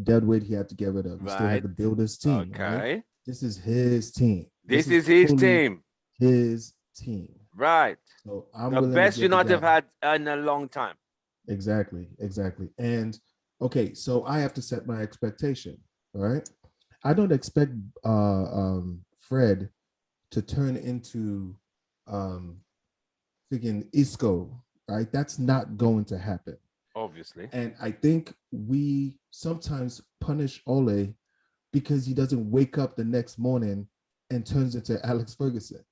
dead weight he had to get rid of. He still had Right. to build his team. Okay. Right? This is his team. This is his fully team. His team. Right. So I'm The willing best to give United have that. had in a long time. Exactly. And okay, so I have to set my expectation. All right. I don't expect Fred to turn into freaking Isco, right? That's not going to happen. Obviously. And I think we sometimes punish Ole because he doesn't wake up the next morning and turns into Alex Ferguson.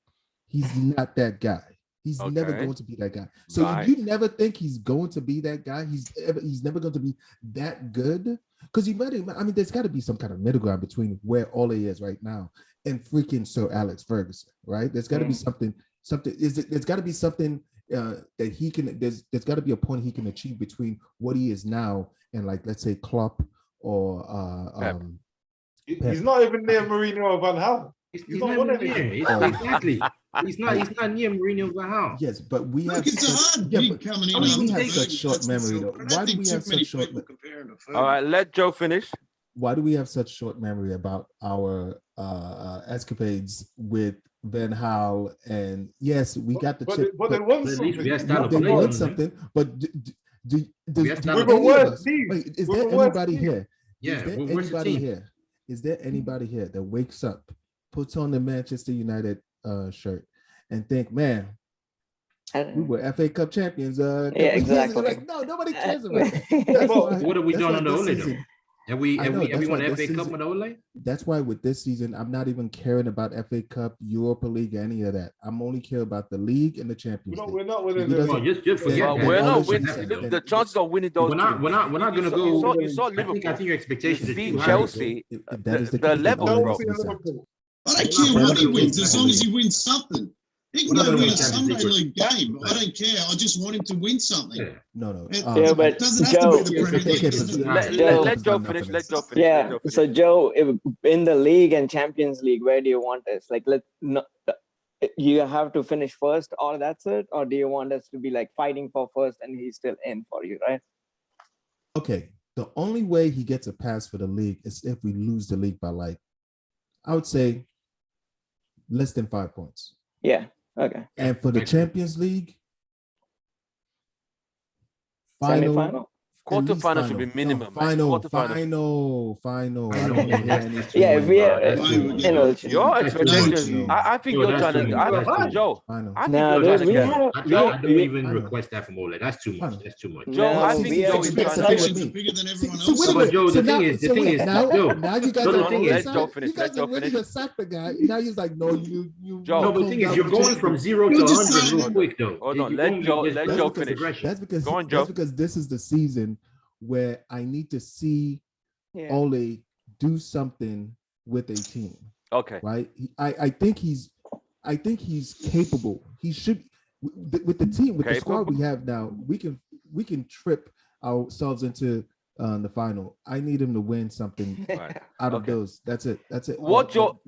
He's not that guy. He's never Okay. going to be that guy. So Right. if you never think he's going to be that guy, he's never going to be that good. Because there's got to be some kind of middle ground between where Ole is right now and freaking Sir Alex Ferguson, right? There's got to be something. There's got to be something that he can. There's got to be a point he can achieve between what he is now and, like, let's say Klopp or Pep. He's not even near Mourinho or Van Gaal. He's not not won even anything. near. Exactly. He's not near Mourinho Van Gaal. Yes, but we have Look, it's a hard gig coming in. we after have such Fergie, short that's for memory, sure. though. I don't Why do think we too have many such short? people comparing to Fergie. All right, let Joe finish. Why do we have such short memory about our escapades with Van Gaal? And yes, we got the chip, But they won At least something. we have started they playing won on them. something. But do We have do started We're the any of worst us? team. Wait, is We're there the worst anybody team. here? Yeah, Is there we're worse anybody team. here? Is there anybody here that wakes up, puts on the Manchester United shirt, and think, man, we were FA Cup champions? Yeah, exactly. Like, no, nobody cares about that. That's Well, why, What have we that's done why under this Ole though? season- Have we I know, that's won why the this FA Cup season- with Ole? That's why with this season, I'm not even caring about FA Cup, Europa League, any of that. I'm only care about the league and the Champions We're League. not winning He the doesn't- Just Then- forget Well, that. we're all not this shit winning. is Look, then- the chances of winning those We're not gonna you go. saw I think Liverpool. your expectations are See too high. Chelsea. If that is the case, then level, all bro. this Chelsea and is that. Liverpool. I don't We're care not what he gonna wins, win as the long as league. he wins something. He We're can not go gonna win win a the Champions Sunday League. league game. I don't care. I just want him to win something. Yeah. No. Yeah, but it doesn't have Joe- to be the Premier League. Okay, doesn't but it? Joe- Let Joe finish. Let Joe finish. Yeah. Let Joe finish. So Joe, if in the league and Champions League, where do you want us? Like, you have to finish first, or that's it, or do you want us to be like fighting for first and he's still in for you, right? Okay, the only way he gets a pass for the league is if we lose the league by, like, I would say less than 5 points. Yeah. Okay. And for the Makes sense. Champions League, final. Semi-final. Quarterfinal should be minimum. man. Final. Quarterfinal. I don't want to hear any. Yeah, if we are, That's Why too would much. you know, Your That's too expectations. much. I think Yo, you're that's trying too to. much. Joe. Final. I think no, you're dude, trying we to. have, I don't we, even I know. request that from Ole. That's too much. I know. That's too much. Joe, No, I we think have- Joe is trying to. Expectations are bigger than everyone So wait a else. minute. Joe, So the thing now- is- the so thing wait, is- now Joe, you guys so the are thing on is- his Let Joe side. finish, You guys let Joe are ready finish. to sack the guy. Now he's like, no, you. Joe. No, but the calm thing is, down you're with going this. from 0 to You're just 100 real saying- quick, though. Hold on, You're let going Joe- just let go Joe with finish. progression. That's because Go on, Joe. this is the season where I need to see yeah. Ole do something with a team, Okay. right? I think he's capable. He should with the team, with the squad we have now. We can trip ourselves into the final. I need him to win something Right. out of Okay. those. That's it. What Joe?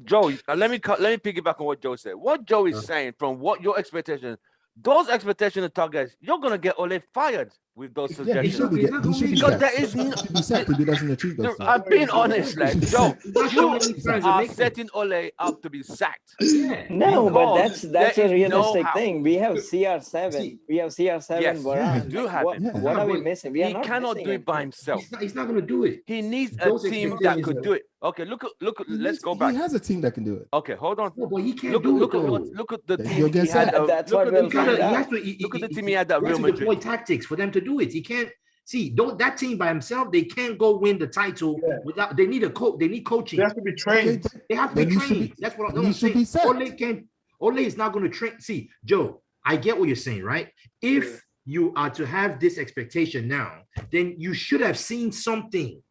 Let me piggyback on what Joe said. What Joe is saying from what your expectations, those expectations and targets, you're gonna get Ole fired with those Yeah, he suggestions. should be. He should be Because sacked. there is He should be sacked if he doesn't achieve those things. I'm being honest, like Joe, That's you what many fans are are making. setting Ole up to be sacked. Yeah. No, but Because that's there a is no realistic how. thing. We have CR7. See- We have CR7. Yes, Varane. you do Like, have what, it. Yeah. what are we But missing? We are He not cannot missing do it by anything. himself. He's not going to do it. He needs a Those team that expectations could are- do it. Okay, look. Let's go He back. has a team that can do it. Okay, hold on. No, but he can't Look do it, at though. look at the Then team he'll he get had. sacked. That's Look what at we'll the He gotta- find he out. has to- Look at the team he had at he has Real to Madrid. deploy tactics for them to do it. He can't See, don't that team by himself, they can't go win the title without. They need a coach. They need coaching. They have to be trained. Okay, They have to be then you should trained. be- That's what then I'm you should saying. be set. Ole can't. Ole is not going to train. See, Joe, I get what you're saying, right? If you are to have this expectation now, then you should have seen something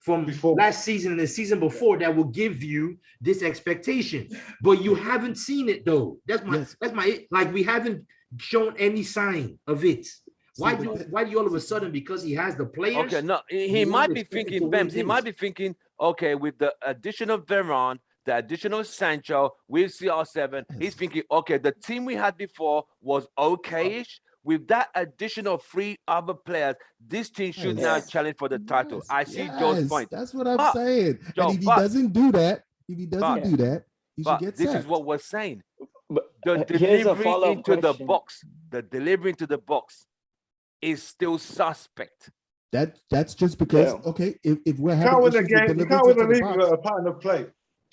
from Before. last season and the season before that will give you this expectation. But you haven't seen it though. That's my like we haven't shown any sign of it. Why do you all of a sudden, because he has the players? Okay, no, he you might want be to expect thinking, to win Bems, he might games. be thinking, okay, with the addition of Veron, the additional Sancho with CR7, he's thinking, okay, the team we had before was okay-ish. With that additional 3 other players, this team should now challenge for the title. Yes, I see Joe's point. That's what I'm But, saying. Joe, And if he but- doesn't do that, he should But get this sacked. is what we're saying. But The here's a delivery follow-up into the question. box, the delivery into the box is still suspect. That's just because Yeah. okay, if we're You having can't win the issues with game. You delivery can't win to the the league box, with a pattern of play.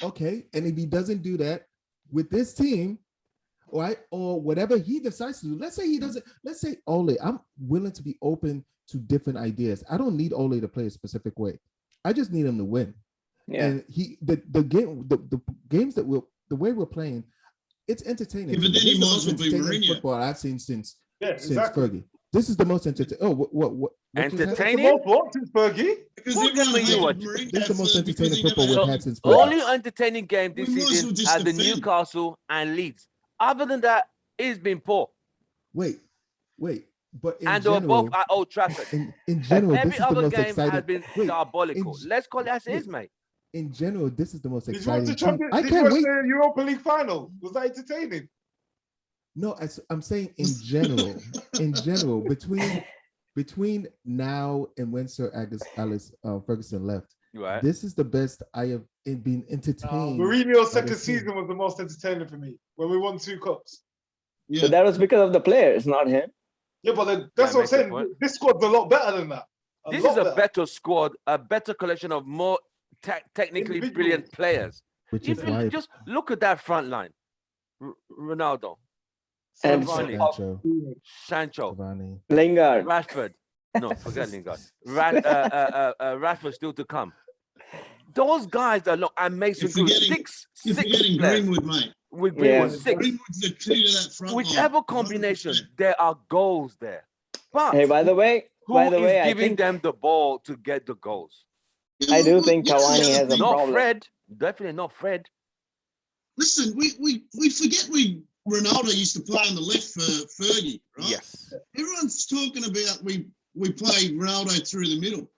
okay, and if he doesn't do that with this team, right, or whatever he decides to do, let's say he doesn't, let's say Ole, I'm willing to be open to different ideas. I don't need Ole to play a specific way. I just need him to win. Yeah. And the games that the way we're playing, it's entertaining. Yeah, but then This he is the might most as well be entertaining Mourinho. football I've seen since Exactly. Fergie. This is the most entertaining. Oh, what just happened? Entertaining? It's the most what since Fergie? Because What everyone game are you hated watching? Mourinho This is the most first because entertaining he never football had we've a- had since Fergie. Only entertaining game this We might as season well just are the defend. Newcastle and Leeds. Other than that, it's been poor. Wait, but in And they were general, both at Old Trafford. in general, Every this is the other most game exciting. has been Wait, diabolical. in- Let's call it as it is, wait. mate. in general, this is the most Did you watch exciting. the team. Champions? I Did you can't watch wait. the Europa League final? Was that entertaining? No, I'm saying in general, between now and when Sir Alex Ferguson left, Right. this is the best I have been entertained. Mourinho's by second this team. season was the most entertaining for me when we won 2 cups. Yeah. But that was because of the players, not him. Yeah, but that's Yeah, what I'm makes a saying. point. This squad's a lot better than that. This lot is a better. better squad, a better collection of more technically Individuals. brilliant players. Which is If you why just look at that front line, Ronaldo, And Cavani, Sancho, Cavani. Lingard. Rashford. No, forget Lingard. Rashford still to come. Those guys are not, and Mason You're Greenwood, forgetting- six You're forgetting players Greenwood, mate. with Greenwood, Yeah. 6. Greenwood's the key to that front line. Whichever combination, 100%. there are goals there. But Hey, by the way, who is I giving think them the ball to get the goals? Yeah, I do well, think you know the Cavani other has a thing- Not problem. Fred. Definitely not Fred. Listen, we forget Ronaldo used to play on the left for Fergie, right? Yes. Everyone's talking about we play Ronaldo through the middle.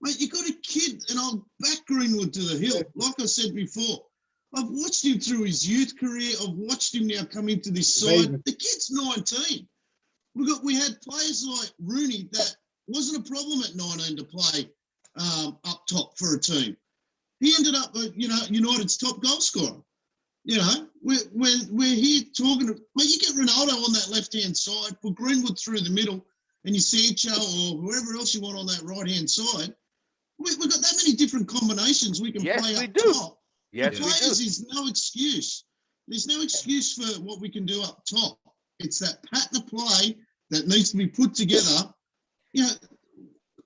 Mate, you got a kid, and I'll back Greenwood to the hill. Like I said before, I've watched him through his youth career. I've watched him now come into this side. Amazing. The kid's 19. We had players like Rooney that wasn't a problem at 19 to play up top for a team. He ended up, United's top goal scorer. You know, we're here talking. Well, you get Ronaldo on that left-hand side, put Greenwood through the middle, and you Sancho or whoever else you want on that right-hand side. We've got that many different combinations we can Yes, play we up do. top. Yes, The we players do. is no excuse. There's no excuse for what we can do up top. It's that pattern of play that needs to be put together. You know,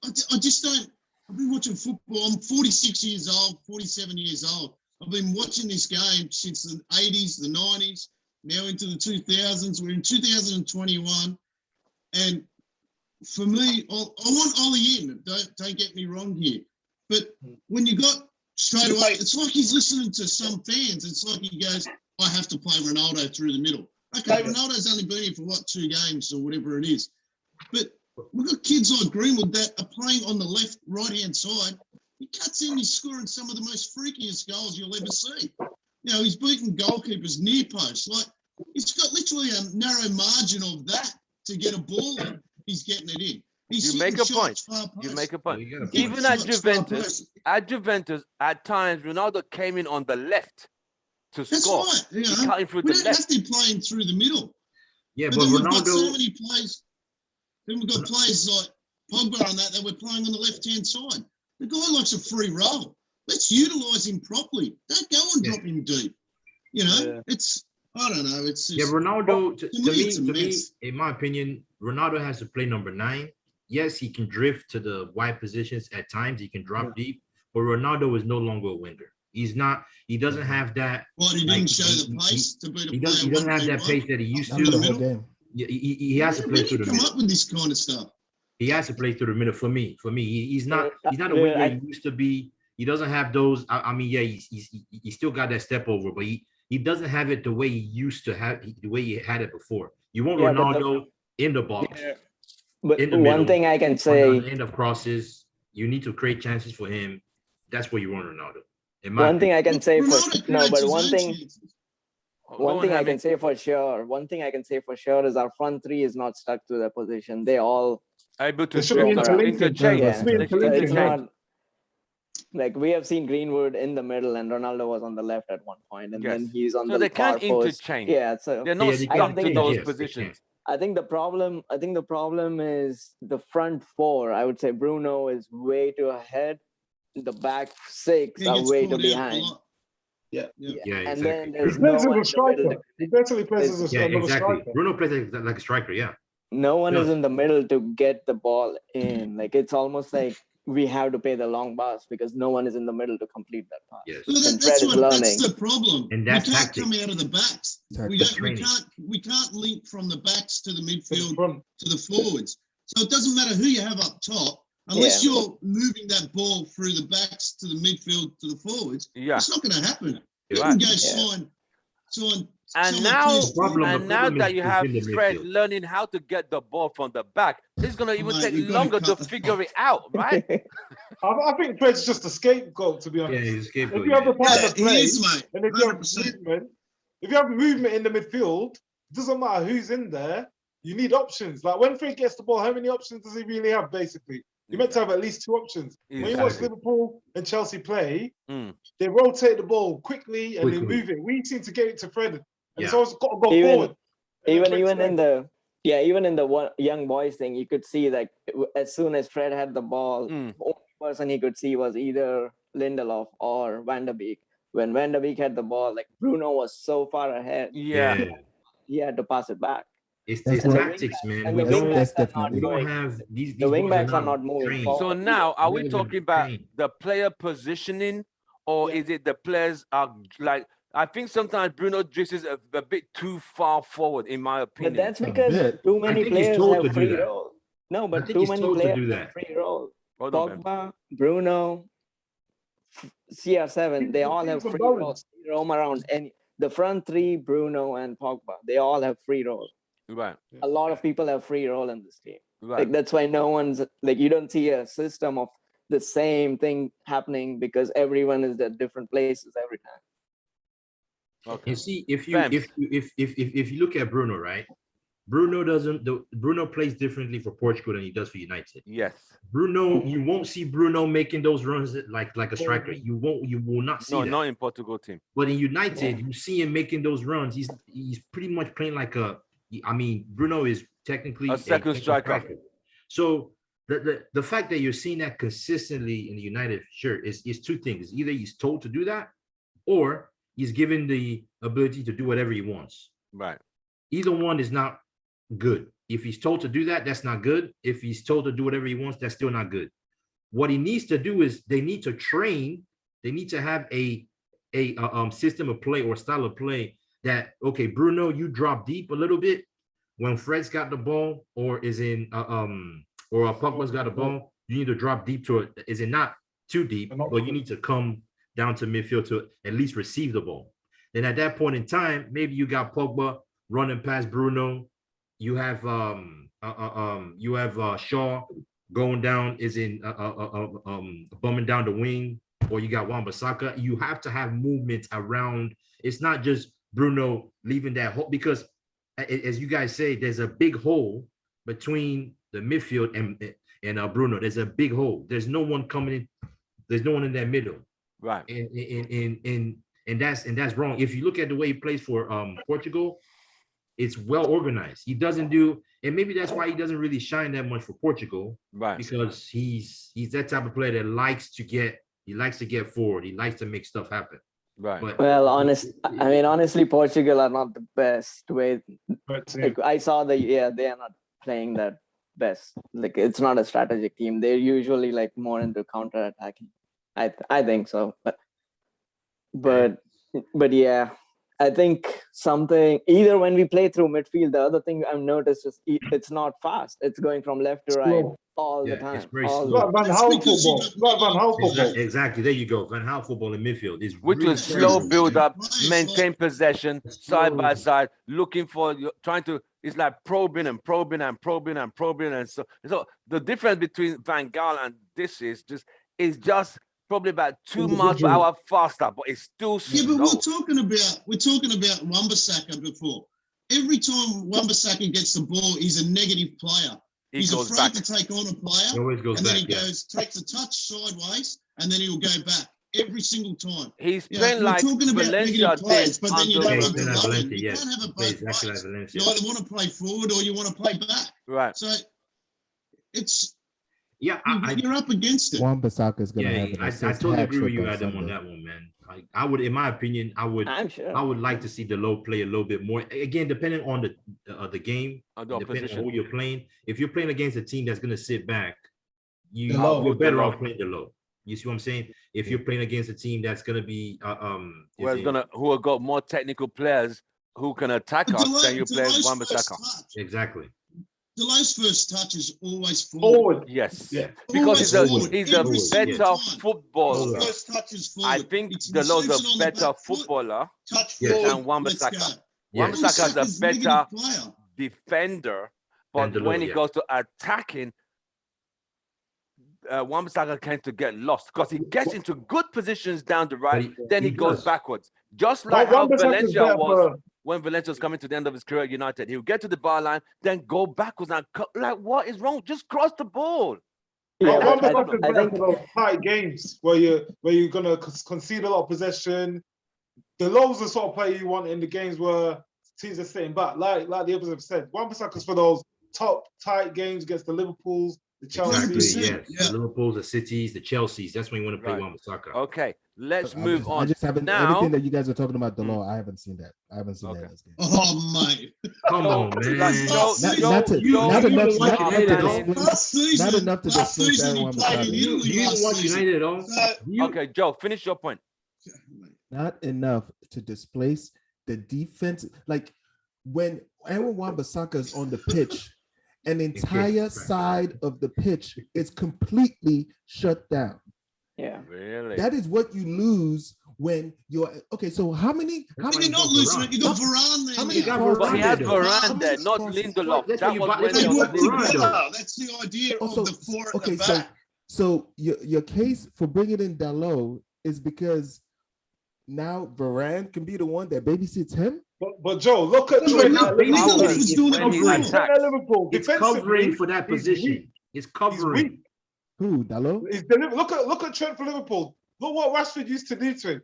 I just don't. I've been watching football. I'm 46 years old, 47 years old. I've been watching this game since the 80s, the 90s, now into the 2000s. We're in 2021. And for me, I want Ollie in. Don't get me wrong here. But when you got straight away, it's like he's listening to some fans. It's like he goes, I have to play Ronaldo through the middle. Okay, Ronaldo's only been here for 2 games or whatever it is. But we've got kids like Greenwood that are playing on the left, right-hand side. He cuts in, he's scoring some of the most freakiest goals you'll ever see. You know, he's beating goalkeepers near post. Like, he's got literally a narrow margin of that to get a ball in. He's getting it in. He's You make hitting a point. shots far You post. make a point. You got a point. Even Hitting at shots far Juventus, post. at times, Ronaldo came in on the left to That's score. right. You He know, cut in through we the don't have left. to play him through the middle. Yeah, But but then we've got so Ronaldo. many players. Then we've got players like Pogba and that we're playing on the left-hand side. The guy likes a free roll. Let's utilise him properly. Don't go and Yeah. drop him deep. You know, Yeah. it's, I don't know. It's just, Yeah, Ronaldo. To me, it's a me, mess. in my opinion, Ronaldo has to play number 9 yes, he can drift to the wide positions at times. He can drop deep, but Ronaldo is no longer a winger. He's not. He doesn't have that. Well, he like, didn't show the pace to beat a He player doesn't have that 1v1 pace that he used Not to. for the the whole middle. game. He has to Where play do through you the come middle. up with this kind of stuff? He has to play through the middle. For me, he's not a Dude, winger he used to be. He doesn't have those. I mean, yeah, he still got that step over, but he doesn't have it the way he used to have, the way he had it before. You want Yeah, but Ronaldo in the box, But in the one middle, thing I can on say, the end of crosses. You need to create chances for him. That's where you want Ronaldo. In my one thing I can say for Ronaldo no, creates but his one own thing, chances. one Go thing on, I can Hammy. say for sure, one thing I can say for sure is our front three is not stuck to their position. They all Able to They should be roam around. interlinking. interchange. Yeah. Should be So it's interlinking. not like we have seen Greenwood in the middle and Ronaldo was on the left at one point, and then Yes. he's on So the they far can post. interchange. Yeah, so They're not Yeah, they I don't stuck to think those yes, they positions. I think the problem is the front four. I would say Bruno is way too ahead. The back six He are gets way too caught out a behind. lot. Yeah. Yeah. Yeah, And exactly. then He there's plays no as one a in the middle. striker. He basically plays as Yeah, another exactly. striker. Bruno plays like a striker. Yeah. No one is Yes. in the middle to get the ball in. Like it's almost like we have to pay the long pass because no one is in the middle to complete that pass. Yes. Well, And Fred is that's learning. the problem. And We that's can't tactics. come out of the backs. We Tactics. don't. We can't link from the backs to the To the midfield front. to the forwards. So it doesn't matter who you have up top, unless Yeah. you're moving that ball through the backs to the midfield to the forwards. Yeah. It's not going to happen. You Right. can go Yeah. sign. And someone now, plays problem- forward. and now problem that is- you is have in the Fred midfield. learning how to get the ball from the back, it's gonna even Mate, take you've gotta longer to cut the- figure it out, right? I think Fred's just a scapegoat, to be Yeah, honest. he's If scapegoat. you have a Yeah. partner Yeah, play, he is, mate. and if you have 100%. movement, if you have movement in the midfield, it doesn't matter who's in there. You need options. Like when Fred gets the ball, how many options does he really have? Basically, you're meant to have at least 2 options. When you watch Exactly. Liverpool and Chelsea play, Mm. they rotate the ball quickly and they Quickly. move it. We seem to get it to Fred, and it's Yeah. always got to go Even- forward. And then even Fred's in the even in the one young boys thing, you could see like as soon as Fred had the ball, Mm. the only person he could see was either Lindelof or Van der Beek. When Van der Beek had the ball, like Bruno was so far ahead, Yeah. Yeah. he had to pass it back. It's That's it's what- tactics, man. And We the don't wingbacks are not we don't going. have these The boys wingbacks are not moving trained. forward. So now, are we Guys talking about trained. the player positioning, or Yeah. is it the players are like? I think sometimes Bruno drifts a bit too far forward, in my But opinion. that's because bit. too I many think he's players told to have do free that. roll. No, but think too he's many told to players do have that. free roll. Hold on, man. Pogba, Bruno, CR7, they all have Teams are free roll. balanced. They roam around. And the front three, Bruno and Pogba, they all have free roll. Right, A lot of people have free roll in this team. right. Like that's why no one's like you don't see a system of the same thing happening because everyone is at different places every time. Okay. You see, if you Vamps. if you look at Bruno, right? Bruno plays differently for Portugal than he does for United. Yes. Bruno, you won't see Bruno making those runs like a striker. You will not see No, that. not in Portugal team. But in United, you see him making those runs. He's pretty much playing like I mean, Bruno is technically A second striker. So the fact that you're seeing that consistently in the United shirt is 2 things. Either he's told to do that, or he's given the ability to do whatever he wants. Right. Either one is not good. If he's told to do that, that's not good. If he's told to do whatever he wants, that's still not good. What he needs to do is they need to train. They need to have a system of play or style of play that, okay, Bruno, you drop deep a little bit when Fred's got the ball or is in or Pogba's got the ball. You need to drop deep to it. Is it not too deep, but you need to come down to midfield to at least receive the ball. Then at that point in time, maybe you got Pogba running past Bruno. You have Shaw going down, is in bumming down the wing, or you got Wan-Bissaka. You have to have movement around. It's not just Bruno leaving that hole, because as you guys say, there's a big hole between the midfield and Bruno. There's a big hole. There's no one coming in. There's no one in that middle. Right. And that's wrong. If you look at the way he plays for Portugal, it's well organized. He doesn't do, and maybe that's why he doesn't really shine that much for Portugal, Right. because he's that type of player that likes to get forward. He likes to make stuff happen. Right. But Well, honestly, Portugal are not the best way. But, Like I saw they are not playing that best. Like it's not a strategic team. They're usually like more into counter attacking. I think so. But yeah, I think something either when we play through midfield, the other thing I've noticed is it's not fast. It's going from left to right Slow. all the Yeah, time. it's very all slow. the- Van That's Gaal because you football. got- Van Gaal football. Exactly. There you go. Van Gaal football in midfield is Which really was Very slow slow. build up, Players maintain like- possession, Slow. side by side, looking for, trying to, it's like probing and probing and probing and probing. And so the difference between Van Gaal and this is just probably about 2 miles per Individual. hour faster, but it's still Yeah, but slow. we're talking about Wan-Bissaka before. Every time Wan-Bissaka gets the ball, he's a negative player. He He's goes afraid back. to take on a He player, always goes and then back. he takes a touch sideways, and then he'll go back every single time. He's You know, playing we're like talking about Valencia negative players, did but then you under don't Yeah, have he's the playing like line. Valencia, You yes. can't have He it plays both exactly like ways. Valencia. You either want to play forward or you want to play back. right. So it's Yeah, you're up against it. Wan-Bissaka is going to have yeah, an I assist totally hat agree with trick you, on Adam, on Sunday. that one, man. Like, I would, in my opinion, I I'm sure. would like to see Delo play a little bit more. Again, depending on the game, And the depending on opposition. who you're playing. If you're playing against a team that's going to sit back, Delo. you're better Delo. off playing Delo. You see what I'm saying? If you're playing against a team that's going to be Who have got more technical players who can attack But us, then you play Delo's Wan first Bissaka. touch- exactly. Delo's first touch is always forward. Forward. Yes. Yeah. Because he's a Forward. he's a Every single better time. footballer. His first touch is forward. I think It's Delo's receives it a on the better back foot, footballer touch Yes. forward, than Wan let's Bissaka. go. Wan Yes. Bissaka is Wan-Bissaka's a negative better player. defender, but Than Delo, when he yeah. goes to attacking, Wan Bissaka tends to get lost because he gets into good positions down the right, then he goes does. backwards. Just like how Wan-Bissaka's Valencia better was for- when Valencia was coming to the end of his career at United. He'll get to the bar line, then go backwards and like, what is wrong? Just cross the ball. Yeah, that's but the problem. I think for those tight games where you're gonna concede a lot of possession. The Lowe's the sort of player you want in the games where teams are sitting back, like the others have said. Wan-Bissaka's for those top tight games against the Liverpools, the Exactly. Chelsea. Yes. Yeah. The Liverpools, the Cities, the Chelseas. That's when you want to play Right. Wan-Bissaka. Okay, let's I move just, on. I just haven't now. everything that you guys are talking about Delo. I haven't seen that. I haven't seen that Okay. in this game. Oh, mate. Come So, on, man. like, Joe- Not, Joe- not, to, Joe- not you enough, don't not want enough to United. dismiss, Last season, not enough to last dismiss season he Aaron played in Wan-Bissaka. You Italy didn't last watch season. United at all. So, Okay, Joe, finish your point. Not enough to displace the defense. Like when Aaron Wan-Bissaka is on the pitch, an entire side of the pitch is completely shut down. yeah. Really? That is what you lose when you're okay. So how many? How You're many? not losing it. You got Varane there. How many now. crosses- But he has Varane, Varane there, not crosses- Lindelof. That's That what you was buy- when that's They they what was you work buy- Lindelof. together. That's the idea Also, of the four at okay, the so back. so your case for bringing in Dalot is because now Varane can be the one that babysits him. But Joe, look at No, Trent no, at Bailey Liverpool. Silva was doing it When he before. attacks. Trent at Liverpool. It's Defensively, covering for that he's position. weak. It's He's covering. weak. Who Dalot? Look at Trent for Liverpool. Look what Rashford used to do to him.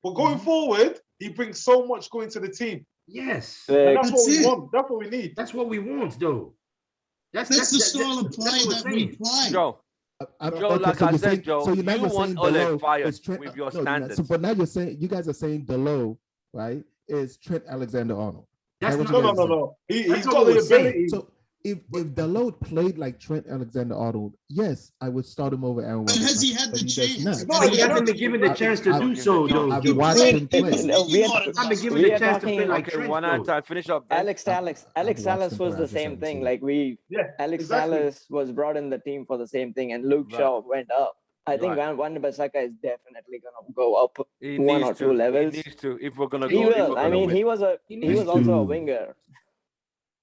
But going forward, he brings so much going to the team. Yes. And that's what That's we it. want. That's what we need. That's what we want, though. That's the style of play that's what that we're we saying. play. Joe, Joe, like so I you're said, saying, Joe, so now you you're want saying Ole Dalot fired is Trent, with your no, you're not. standards. So, but now you're saying you guys are saying Dalot, right, is Trent Alexander-Arnold. That's That's not what No, you no, guys no, are saying. no. That's He's what got we the were saying. ability. So if Dalot played like Trent Alexander-Arnold, yes, I would start him over Aaron But has he Wan-Bissaka, had but the he does chance? not. No, But he Yeah. hasn't been given the chance to do so, though. I've Joe. watched him play. No, we are- I've been given we the are chance to play talking- like Okay, Trent, one at a though. time. Finish up. Ben. Alex watched Alex him Salas play, was I the just same haven't thing. seen Like Yeah, Alex exactly. Salas was brought in the team for the same thing, and Luke Right. Shaw went up. I think Right. Wan Bissaka is definitely gonna go up He one needs or to. two levels. He needs to. If we're gonna He go, if will. we're I gonna mean, win. he was needs also a to. winger.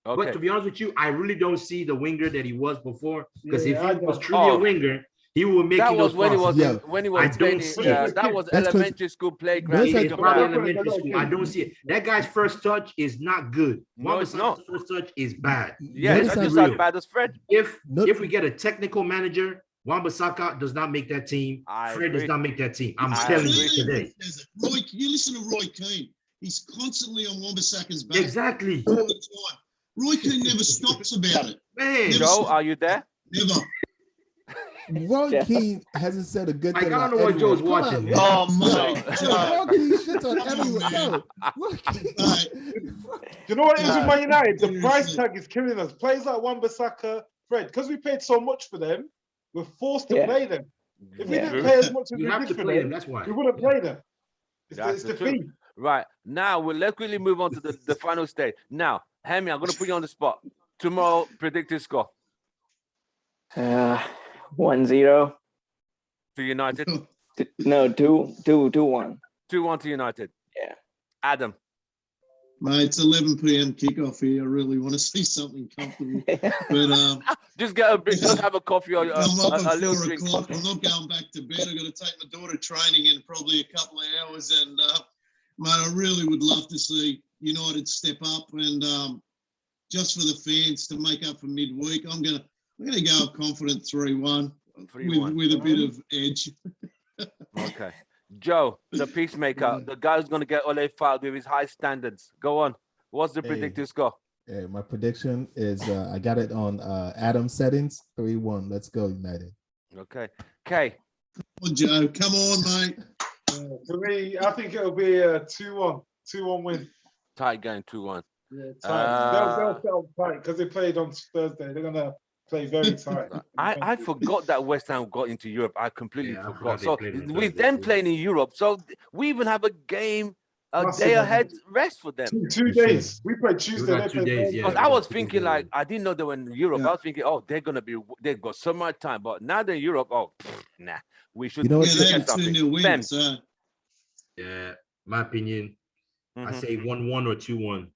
Okay. But to be honest with you, I really don't see the winger that he was before. Because Yeah, if I he was don't. truly a Oh. winger, he would make That was those when he was crosses. Yeah. when he I was don't training. see it. That was That's 'cause- elementary school playground. Where's He that- is probably That's elementary okay. school. I don't see it. That guy's first touch is not good. No, it's not. First touch is bad. Yeah, Notice it's how- just real. as bad as Fred. If No- if we get a technical manager, Wan-Bissaka does not make that team. I Fred does agree. not make that team. I'm I telling agree. you today. Roy, you listen to Roy Keane. He's constantly on Wan-Bissaka's back Exactly. all the time. Roy Keane never stops about it. Man. Never Joe, are you there? Never. Roy Yeah. Keane hasn't said a good Like, thing. I don't about know what anyone. Joe's Come watching, on, man. man. Oh, No. mate. Roy Keane shits on Come on, everyone. man. No, Roy Keane- Right. Do you know what it is with Man United? The Seriously. price tag is killing us. Players like Wan-Bissaka, Fred, because we paid so much for them, we're forced to Yeah. play them. If we Yeah. didn't pay as much as You we have did to for play them. them, That's why. we wouldn't play them. That's It's the the truth. fee. Right now, let's quickly move on to the final stage. Now, Hemi, I'm going to put you on the spot. Tomorrow, predicted score 1-0. to United. No, 2-1. 2-1 to United. Yeah. Adam. Mate, it's 11 p.m. kickoff here. I really want to see something comfortable. But Just get a bit, just have a coffee or I'm up a at little 4 drink. o'clock. I'm not going back to bed. I've got to take my daughter training in probably a couple of hours. And, mate, I really would love to see United step up and just for the fans to make up for midweek. I'm gonna go confident 3-1 with a bit of edge. Okay. Joe, the peacemaker, the guy who's going to get Ole fired with his high standards. Go on. What's the Hey. predicted score? Hey, my prediction is I got it on Adam settings 3-1. Let's go, United. Okay. Kay. Well, Joe, come on, mate. For me, I think it'll be a 2-1 win. Tight game 2-1. Yeah, tight. They'll set up tight because they played on Thursday. They're gonna play very tight. I forgot that West Ham got into Europe. I completely Yeah, I forgot. forgot they So played on with Thursday them too. playing in Europe, so we even have a game a Massive day one. ahead rest for them. Two days. We played Tuesday. got They 2 played days, Thursday. yeah. Because we I got was 2 days thinking early. like I didn't know they were in Europe. Yeah. I was thinking, oh, they've got so much time, but now they're in Europe. Oh, nah, we should. You know we what, should Yeah, they get had a something. 2-0 win. Fems. So Yeah, my opinion, I Mhm. say 1-1 or 2-1.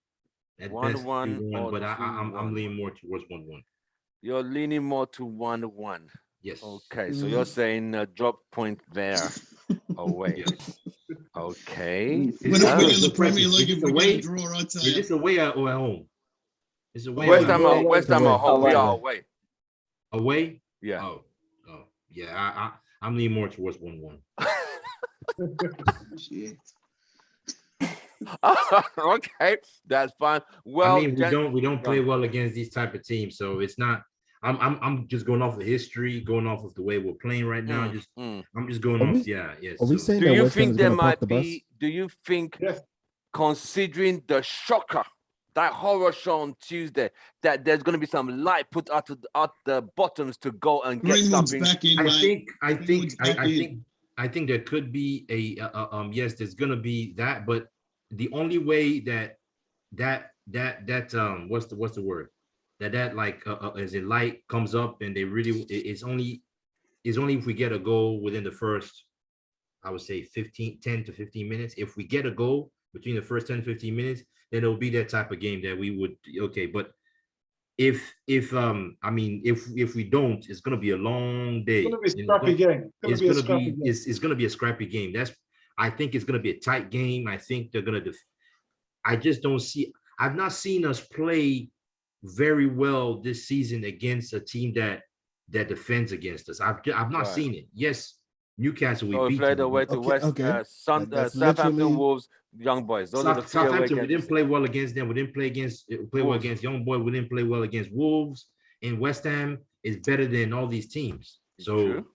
At best 1-1 2-1, or but I'm 2-1. leaning more towards 1-1. You're leaning more to 1-1. Yes. Okay, so you're saying drop point there. Away. Yes. Okay. we're not Oh, winning the good question. Premier League Is if this we away? get a draw, I'd Is say. this away or at home? It's away. West or Ham, at home? away. West Ham at home. We Away. are away. Away? Yeah. Oh, yeah. I'm leaning more towards 1-1. Shit. Okay, that's fine. Well, I mean, we don't play done. well against these type of teams, so it's not. I'm just going off of history, going off of the way we're playing right now. I'm just going Are off. we- Yeah. Are we So, saying do that you West Ham think is there going to park might the bus? be? Do you think, Yes. considering the shocker, that horror show on Tuesday, that there's going to be some light put out the bottoms to go and get Greenwood's something? back in, mate. I think there could be a yes, there's gonna be that, but the only way that what's the word that like as a light comes up and they really it's only if we get a goal within the first, I would say 10 to 15 minutes. If we get a goal between the first 10 to 15 minutes, then it'll be that type of game that we would okay. But if we don't, it's gonna be a long day. It's gonna be a scrappy game. It's gonna be a scrappy game. I think it's gonna be a tight game. I think they're gonna I just don't see. I've not seen us play very well this season against a team that defends against us. I've not Right. seen it. Yes, Newcastle So we we beat played them. away to Okay, okay. That's Southampton, literally- Wolves, Young Boys. Those are the three away Southampton, we games. didn't play well against them. We didn't play well Wolves. against Young Boy. We didn't play well against Wolves. And West Ham is better than all these teams. So True.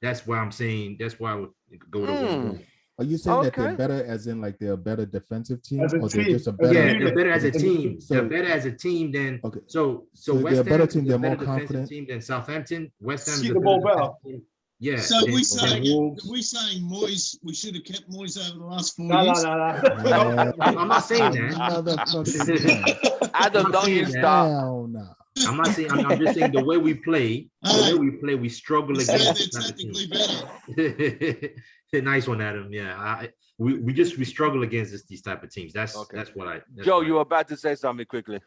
that's why I'm saying that's why I would go to 1-1. Are you saying that Okay. they're better as in like they're a better defensive team, As a or they're team, just a as a better? Yeah, unit. they're better as a As a team. team. They're better as a team than Okay. so So they're West a better Ham team, is they're a better more defensive confident. team than Southampton. West Ham See is a the ball better better. defensive team. Yeah. So than- we than saying Wolves. Moyes, we should have kept Moyes over the last 4 No. years. I'm not saying that. Motherfucking damn. Adam, I'm don't saying you that. start. Hell no. I'm not saying. I'm just saying the way we play. We struggle We say against they're this type of technically team. better. Nice one, Adam. Yeah, we struggle against these type of teams. That's Okay. that's what I. Joe, you were about to say something quickly.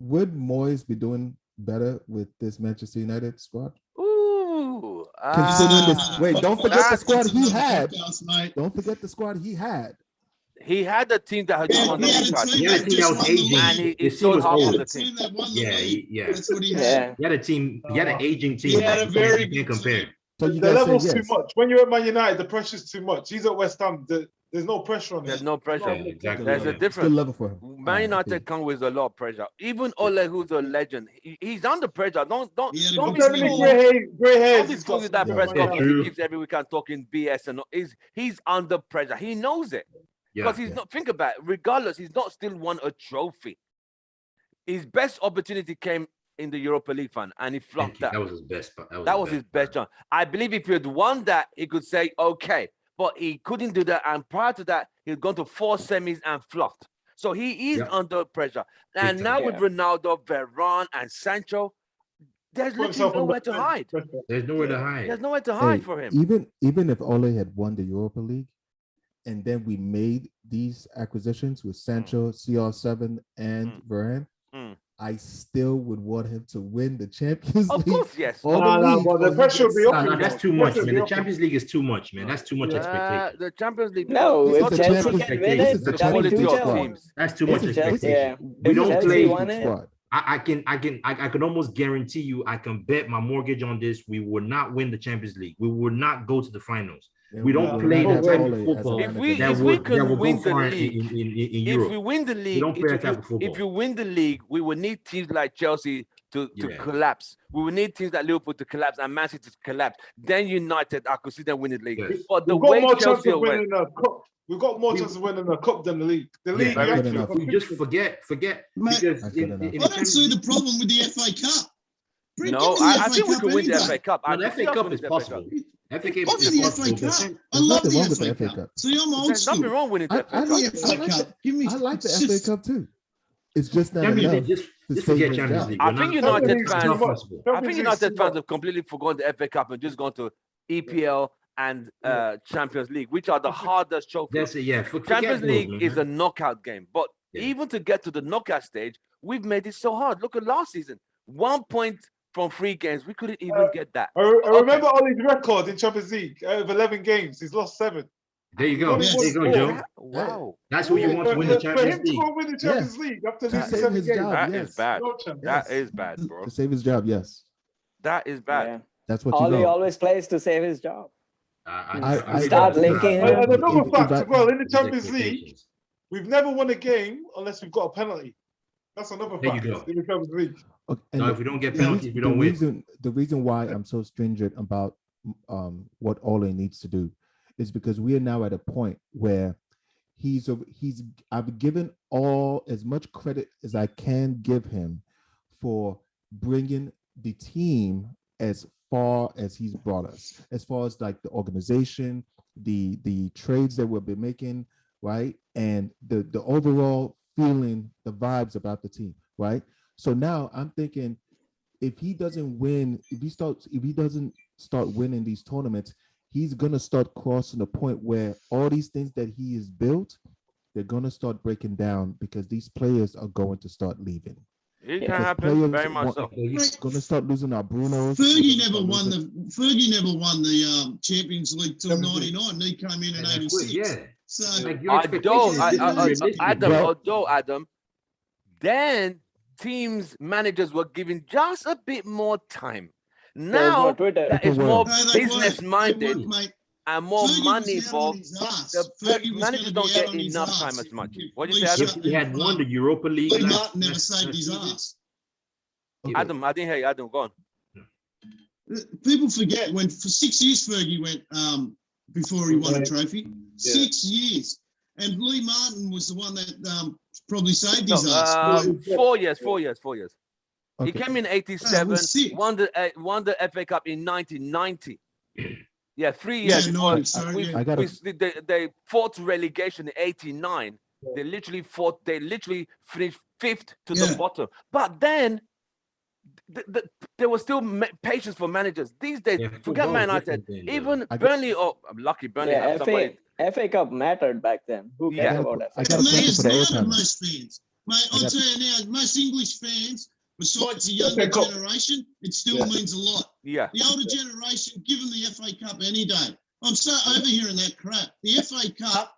Would Moyes be doing better with this Manchester United squad? Ooh. Considering this, wait, don't forget the That's squad he another had. podcast, mate. Don't forget the squad he had. He had a team that had just Yeah, won the he had a league title. team He had a that team that just was won the aging. And league. he His team sold was half He of had old. the a team. team that won the Yeah, league. yeah. That's what he had. Yeah. He had a team. He had an aging team. He had a very You good can't compare. team. So you The guys level's say too yes. much. When you're at Man United, the pressure's too much. He's at West Ham. There's no pressure on There's him. no pressure. Yeah, exactly. There's a Yeah. Still difference. level for him. Man United come with a lot of pressure. Even Ole, who's a legend, he's under pressure. Don't He had a don't good be Dominic team. fooled. Grey hairs. Don't be he's fooled got with that Yeah. press Man conference True. he keeps every weekend talking BS and he's under pressure. He knows it Yeah. because he's not. Think about it. Regardless, he's not still won a trophy. His best opportunity came in the Europa League final, and he flopped Thank you. that. That was his best. That was his best chance. I believe if he had won that, he could say, okay, but he couldn't do that. And prior to that, he had gone to 4 semis and flopped. So he is under pressure. And Big now time. with Ronaldo, Varane, and Sancho, there's literally nowhere to hide. There's nowhere to hide. There's nowhere to hide Hey, for him. even if Ole had won the Europa League, and then we made these acquisitions with Sancho, CR7, and Varane, I still would want him to win the Champions Of League. course, yes. Or Nah, the nah, league, but the or he pressure will gets be up No, him, no, that's though. too much, Pressure man. will The be up him. Champions League is too much, man. That's too much expectation. The Champions League. No, because if It's the Chelsea Champions can League. win This it, is the that Champions quality two League of squad. teams. That's too If much Chelsea, expectation. if We don't Chelsea play. won it, Squad. I can almost guarantee you. I can bet my mortgage on this. We will not win the Champions League. We will not go to the finals. And We don't will play not the have type Ole of as a football manager. If we that can will win go the far league, in if Europe. we win the We league, don't play that type of football. if you win the league, we will need teams like Chelsea to Yeah. collapse. We will need teams like Liverpool to collapse and Man City to collapse. Then United, I could see them winning the league. Yes. But the We've got way more chance Chelsea of are winning, winning a cup. We've got more chance of winning a cup than the league. The Yeah, league, not we good actually enough. got We just fixed. forget Mate, because Not good in enough. the I don't Champions see the League, problem with the FA Cup. Bring- no, give me the I FA think we Cup could win the any day. FA Cup. I no, the could see FA us Cup winning is the FA possible. Cup. FA Cup Give me is the FA possible. Cup. I There's love nothing wrong the with the FA FA Cup. Cup. See, I'm old There's nothing school. wrong winning I, the FA I Cup. like, FA I like Cup. the, Give me. I like the it's FA just- Cup too. It's just not Champions enough League, just to just save forget his Champions job. League. I We're think not- United Champions League's fans- too not much. possible. I think Champions League's United too fans much. have completely forgotten the FA Cup and just gone to EPL and Champions League, which are the hardest trophies. That's it. Yeah, forget Champions those, League man. is a knockout game, but Yeah. even to get to the knockout stage, we've made it so hard. Look at last season, 1 point from 3 games, we couldn't even get that. I remember Ollie's record in Champions League out of 11 games. He's lost 7. There you go. Only There you one go, goal. Joe. Wow, That's who you want to win the For Champions him to League. go win the Champions League after To losing save 7 his games. job, that yes. is bad. No chance. That Yes. is bad, bro. To save his job, yes. That is bad. yeah. That's what you Ollie got. always plays to save his job. I Start linking him. And another If fact I- as well, in the Champions League, we've never won a game unless we've got a penalty. That's another There you fact go. in the Champions League. Okay, and No, the- if we don't get the penalties, reason- we don't win. The reason why I'm so stringent about what Ole needs to do is because we are now at a point where I've given all as much credit as I can give him for bringing the team as far as he's brought us, as far as like the organization, the trades that we've been making, right, and the overall feeling, the vibes about the team, right. So now I'm thinking, if he doesn't win, if he doesn't start winning these tournaments, he's gonna start crossing the point where all these things that he has built, they're gonna start breaking down because these players are going to start leaving. It Yeah. can Because happen, players very much so. Mate, Gonna start losing our Brunos. Fergie We're never gonna won start the Champions League till Champions League. 99. He came in And in that's 86. good, yeah. So Like your expectations is unrealistic. Adam, then teams, managers were given just a bit more time. Now Twitter. that is People more were. no, they business weren't. They minded weren't, mate. and more Fergie money was out on involved. his ass. The Fergie was managers gonna don't be get out on his enough ass time as if- much. if What do you Lee say, Adam? Sharp- He had won the Europa League. Lee last- Martin never last- saved last his season. ass. Okay. Adam, I didn't hear you. Adam, go on. People forget when for 6 years Fergie went before he won a trophy. 6 years. And Lee Martin was the one that probably saved No, his ass. 4 years. He Okay. came in No, '87, it was 6. won the FA Cup in 1990. Yeah, 3 Yeah, years. before. 90, sorry, We- yeah. I gotta- they fought relegation in '89. They literally finished 5th to the Yeah. bottom. But then there was still patience for managers. These days, Yeah, forget football Man is United. different then, Even I got- Burnley, I'm lucky Burnley Yeah, have somebody. FA Cup mattered back then. Who cares Yeah. about I FA got Cup? a question Matters for the now old to timers. most fans. Mate, I I'll got- tell you now, most English fans, besides the younger Cup. generation, it still Yeah. means a lot. Yeah. The older generation, give them the FA Cup any day. I'm so overhearing that crap. The FA Cup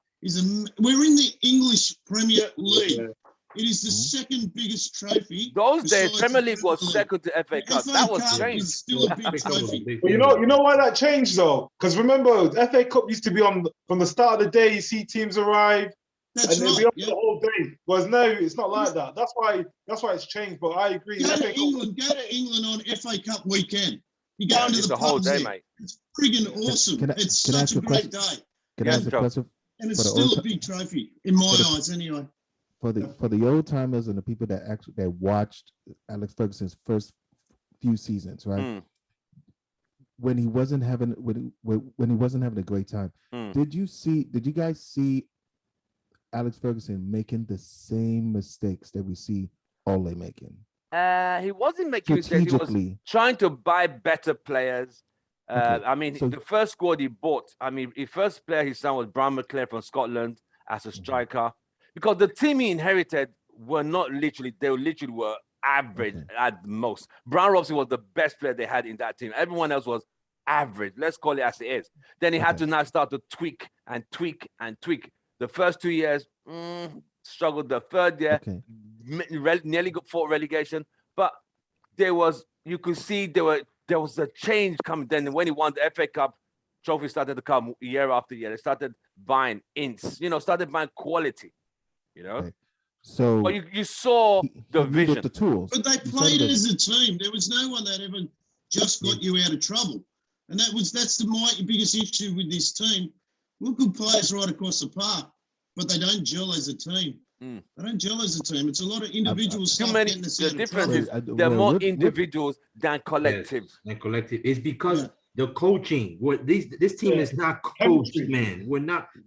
we're in the English Premier League. Yeah. It is the second biggest trophy. Those days, besides Premier the League was Premier second to FA The Cup. FA That was Cup strange. is still a big FA Cup was a trophy. big But you deal. know why that changed though? Because remember, the FA Cup used to be on from the start of the day. You see teams arrive, That's and they'll right. be on Yeah. the whole day. Whereas now it's not like that. That's why it's changed. But I agree. Go FA to Cup- England on FA Cup weekend. You go into It's the the whole pubs day, there. mate. It's friggin' awesome. can I- It's can I ask such a a great question? day. Can I Yeah, ask a Joe. question? And it's For the still old a big trophy in my for the- eyes anyway. for the old timers and the people that actually that watched Alex Ferguson's first few seasons, right? Mm. When he wasn't having when he wasn't having a great time, Mm. did you guys see Alex Ferguson making the same mistakes that we see Ole making? He wasn't making mistakes. He was Strategically. trying to buy better players. Okay, I mean, so- the first squad he bought, I mean, the first player he signed was Brian McClair from Scotland as a striker, because the team he inherited were not literally, they literally were average at most. Brian Robson was the best player they had in that team. Everyone else was average. Let's call it as it is. Then he had to now start to tweak and tweak and tweak. The first 2 years, struggled. The third year, nearly got fought relegation. But you could see there was a change coming. Then when he won the FA Cup, trophy started to come year after year. They started buying started buying quality, Right. So But you saw the he needed vision. the tools. But they played as a team. There was no one that ever just got you out of trouble. And that's my biggest issue with this team. We're good players right across the park, but they don't gel as a team. Mm. They don't gel as a team. It's a lot of individual stuff. The difference is there are more individuals than collectives. Yes, and collective. It's because the coaching. This team is not coached, man.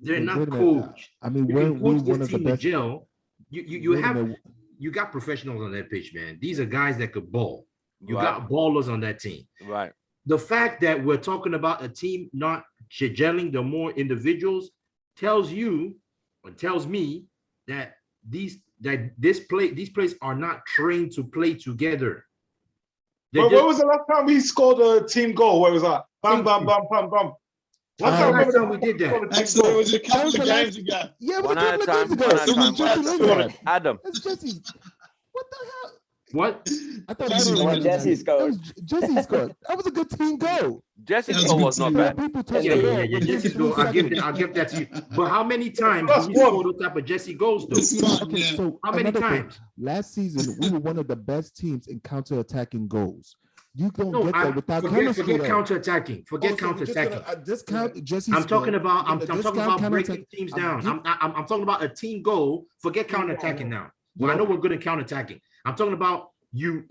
They're not coached. I mean, You we're can coach one this of the team in best. jail. You got professionals on that pitch, man. These are guys that could ball. You got ballers on that team. Right. The fact that we're talking about a team not gelling the more individuals tells me that these players are not trained to play together. When was the last time we scored a team goal? Where was that? Bam, bam, bam, bam, bam. Last time we did that. Actually, it was a couple of games ago. Yeah, it was One a at a couple of time, games ago. one at a It was time, Jesse one at a Lingard. Adam. That's Jesse. What the hell? What? I thought Jesse that was Lingard. Jesse scored. That was Jesse scored. That was a good team goal. Jesse's That was goal a was good not team. bad. People touch Yeah, the yeah, ball Yeah, within Jesse 3 goal. I'll seconds. give that to you. But how many times That's did we one. score those type of Jesse goals though? That's right. Okay, Yeah. so How many another thing. times? Last season, we were one of the best teams in counter-attacking goals. You don't No, get that without forget chemistry. though. counter-attacking. Forget Also, we're just gonna, counter-attacking. discount Jesse's I'm talking goal. about. We're I'm gonna talking discount about breaking counterattack- teams I'm down. give- I'm talking about a team goal. Forget counter-attacking now. Well, I know we're good at counter-attacking. I'm talking about you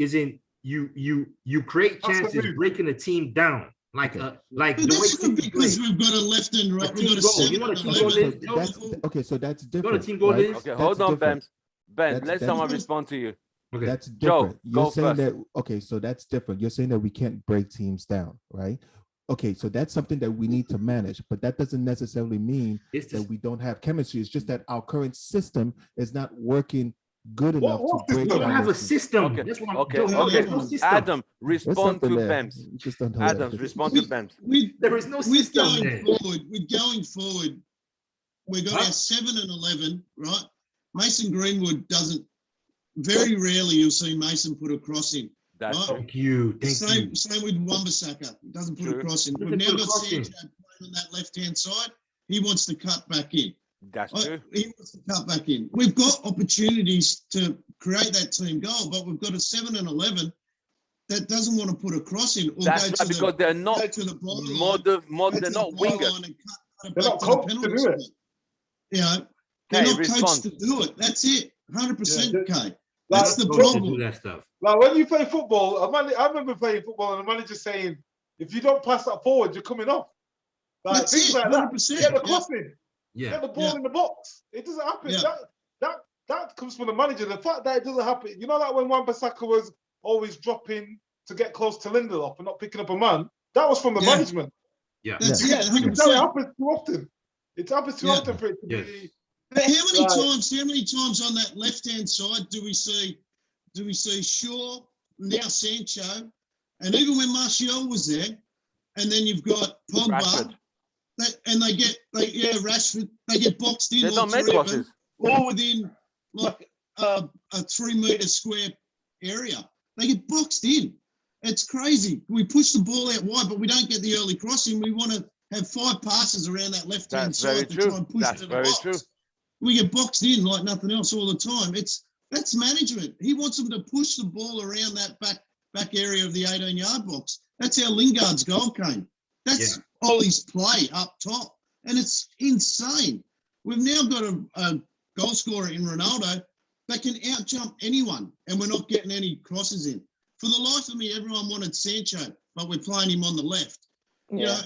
create chances Absolutely. breaking a team down like Okay. the But way that's not City play. because we've got a left and right. A We've got team a goal. 7 You know what a and team 11. goal is? So that's okay. So that's what a different. team goal right? is? Okay, That's hold on, different. Ben. That's- Let that's- someone respond to you. Okay. That's Joe, different. You're go saying first. that okay, so that's different. You're saying that we can't break teams down, right? Okay, so that's something that we need to manage, but that doesn't necessarily mean It's that just, we don't have chemistry. It's just that our current system is not working good enough what to break we system? don't down have a those teams. system. Okay, That's what I'm okay, Joe, okay. There's no system. Adam, There's respond something to there. Bems. We just don't have Adams, that. respond to Bems. There is no With system going there. forward, we got Huh? our 7 and 11, right? Mason Greenwood doesn't. Very rarely you'll see Mason put a cross in. That's Right? true. Thank you. Same with Wan-Bissaka. Doesn't put True. a cross in. Doesn't We've now put a got cross in. Sancho playing on that left-hand side. He wants to cut back in. That's true. He wants to cut back in. We've got opportunities to create that team goal, but we've got a 7 and 11 that doesn't want to put a cross in or That's go right, to because they're go not to the byline. they're not wingers. And cut They're back not to the coached to penalty do it. spot. You know, they're Okay, not respond. coached to do it. That's it. 100%, Yeah, Kate. Like, That's the Don't do problem. that stuff. like when you play football, I remember playing football and the manager saying, if you don't pass that forward, you're coming off. Like That's things it. like that. 100%. Get the Yeah. cross in. Yeah. Get the ball Yeah. in the box. It doesn't happen. Yeah. That comes from the manager. The fact that it doesn't happen, you know, like when Wan-Bissaka was always dropping to get close to Lindelof and not picking up a man, that was from the Yeah. management. Yeah. That's Yeah, it. it 100%. happens too often. It happens too Yeah. often for it to Yes. be. But how Right. many times on that left-hand side do we see Shaw, now Sancho, and even when Martial was there, and then you've got Pogba, Rashford. Rashford, they get boxed in, They all don't make three of them, crosses. all within like a 3 metre square area. They get boxed in. It's crazy. We push the ball out wide, but we don't get the early crossing. We want to have 5 passes around that left-hand That's very side to true. try and push That's to the very box. true. We get boxed in like nothing else all the time. That's management. He wants them to push the ball around that back area of the 18-yard box. That's how Lingard's goal came. That's Ollie's play up top, and it's insane. We've now got a goal scorer in Ronaldo that can out-jump anyone, and we're not getting any crosses in. For the life of me, everyone wanted Sancho, but we're playing him on the left. You know,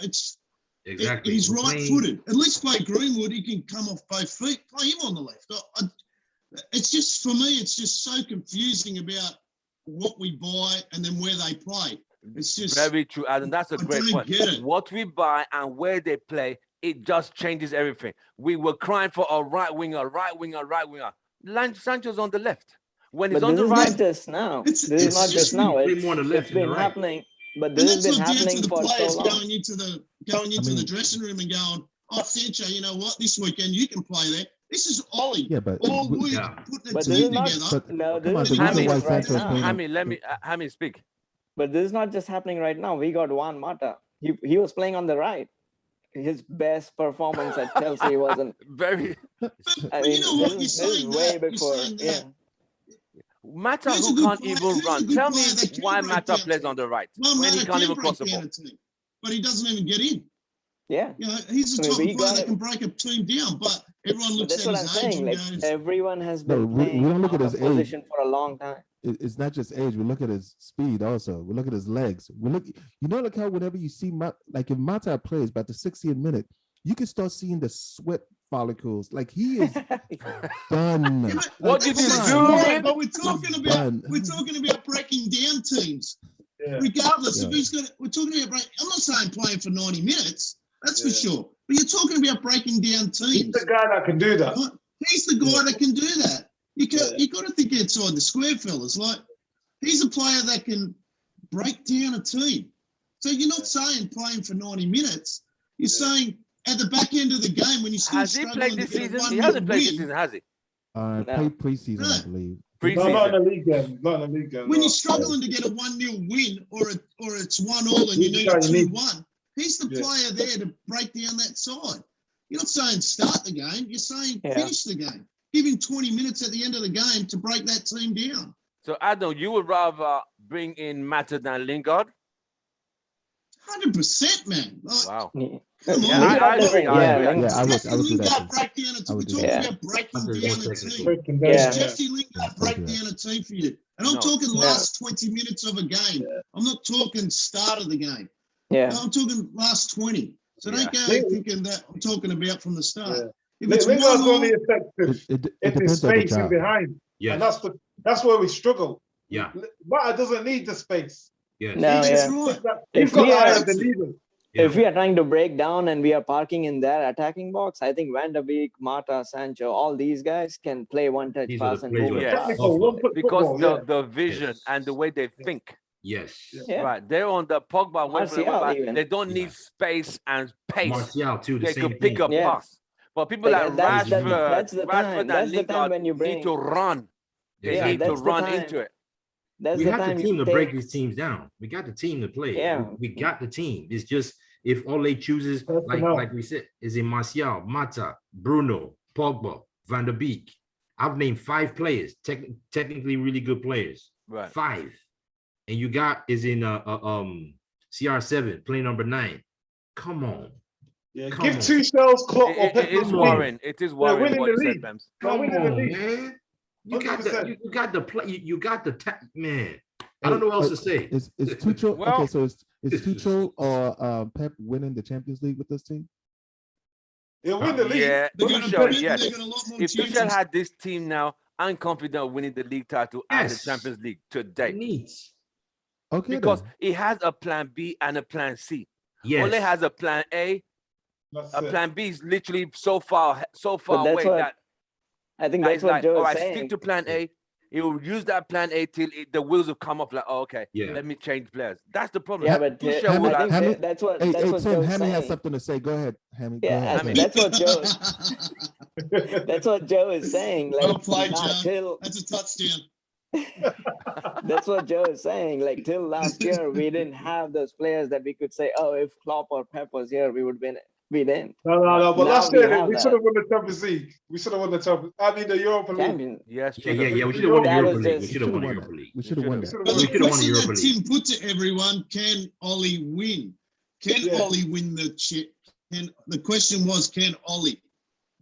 Exactly. he's We're playing- right-footed. At least play Greenwood. He can come off both feet. Play him on the left. It's just, for me, it's just so confusing about what we buy and then where they play. It's just very true, Adam. That's a I great don't point. get it. What we buy and where they play, it just changes everything. We were crying for a right winger. Sancho's on the left. When he's But on this the is right, not just now. It's- This is it's not just just now. really It's, more on the left it's than the been right. happening, but And this has that's been not down to happening the for so players long. going into the mean- dressing room and going, "Oh, Sancho, you know what? This weekend you can play there." This is Ollie. Yeah, but All week Yeah. putting the But this team is not. together. but No, come on, this the is not reason why just right Sancho's now. playing. Hammy, speak. But this is not just happening right now. We got Juan Mata. He was playing on the right. His best performance at Chelsea wasn't. Very I But mean, you know what? this You're is saying way that. You're before. saying Yeah. that. Matter Who's a who good can't player? even Who's a run. good Tell player me that can why break Mata down plays teams? on the right Well, when he Mata can't can even cross break the down ball. a team, but he doesn't even get in. Yeah. You know, he's the I mean, type we of player got that it. can break a team down. But everyone But looks that's at what I'm his age saying. and Like goes, everyone has No, been we playing don't look at out his of age. position for a long time. It's not just age. We look at his speed also. We look at his legs. Look how whenever you see like if Mata plays by the 60th minute, you can start seeing the sweat follicles. Like he is done. Yeah, but What that's did you just do, right, man? But we're talking about breaking down teams, regardless Yeah. if he's got. We're talking about I'm not saying playing for 90 minutes. That's for Yeah. sure. But you're talking about breaking down He's teams. the guy that can do that. Right? He's the guy that can do that. You Yeah. got to think outside the square, fellas. Like he's a player that can break down a team. So you're not saying playing for 90 minutes. You're saying at the back end of the game when you still Has he struggling played to this get a season? 1-0 He hasn't played this win. season, has he? No. Played preseason, I No. believe. No, not in Preseason. the league game. Not in the league game. When no. you're struggling to get a 1-0 win or it's 1-1 and you He's need the a guy you need. 2-1, he's the Yeah. player there to break down that side. You're not saying start the game, you're saying Yeah. finish the game. Give him 20 minutes at the end of the game to break that team down. So Adam, you would rather bring in Mata than Lingard? 100%, man. Like, Wow. come on. Yeah, I agree. I Yeah, agree. Yeah, I would do that Lingard too. break down a team. I We're would do talking that. about breaking Under down more a technical. team. Breaking Yeah. down, Does Jesse Lingard Yeah. break down a team for you? And I'm No. talking No. last 20 minutes of a game. I'm not talking start of the game. Yeah. I'm talking last 20. So Yeah. don't go Yeah. thinking that I'm talking about from the start. Yeah. If it's Lingard's 1-0, only effective It if depends there's on the space in job. behind. Yes. And that's where we struggle. Yeah. Mata doesn't need the space. Yes. No, that's yeah. right. He's If got we the eye are- of the leader. Yeah. If we are trying to break down and we are parking in their attacking box, I think Van der Beek, Mata, Sancho, all these guys can play one touch These are the pass and players move who it Yes. fast. Technical, one foot Because football, the vision Yes. and the way they think. Yes. Yeah. Right. They're on the Pogba. Martial even. They don't need Yeah. space and pace. Martial too. The They same could pick thing. a Yeah. pass. But people Like, like that's the- Rashford, that's the time. and That's the time Lingard when you need bring- to run. They Yeah, need to that's the run time. into it. That's We the have time the team you to break take- these teams down. We got the team to play. Yeah. We got the team. It's just if Ole chooses, Personnel. like we said, is in Martial, Mata, Bruno, Pogba, Van der Beek. I've named 5 players, technically really good players. Right. 5. And you got is in CR7, play number 9. Come on. Yeah. Come Give on. 2 shells, Klopp, or It is Pep. worrying. It is worrying winning what the you said, league. Bems. They're Come winning the on, league. man. You got the 100%. you got the play. You got the man. I don't know what else to say. Is Tuchel Well- okay? So is Tuchel or Pep winning the Champions League with this team? He'll win the league. Yeah, They're gonna Tuchel, put- yes. they're gonna a lot more If Tuchel chances. had this team now, I'm confident of winning the league title and the Yes. Champions League today. Needs. Okay, Because then. he has a plan B and a plan C. Yes. Ole has a plan A. That's A it. plan B is literally so far that's away what that I think that that's is what like, Joe all is right, saying. stick to plan A. He will use that plan A till the wheels will come off. Like, oh, okay, Yeah. let me change players. That's the problem. Yeah, but Tuchel I will think have- Hammy- that's what Hey, that's what Tim, Joe's Hammy has saying. something to say. Go ahead, Hammy. Go Yeah, ahead. I mean, that's what Joe. That's what Joe is saying. Like Well played, nah, Joe. till That's a touchdown. that's what Joe is saying. Like till last year, we didn't have those players that we could say, oh, if Klopp or Pep was here, we would win. We didn't. No. But Now last we year, have we that. should have won the Champions League. We should have won the Champions. I mean, the Europa League. Champion. Yes, Yeah. We We should have won the that Europa was League. We just- should have won the Europa League. We should have won We that. should've But won the it. should've won the question Europa that League. Tim put to everyone, can Ollie win? Can Yeah. Ollie win the chip? The question was, can Ollie?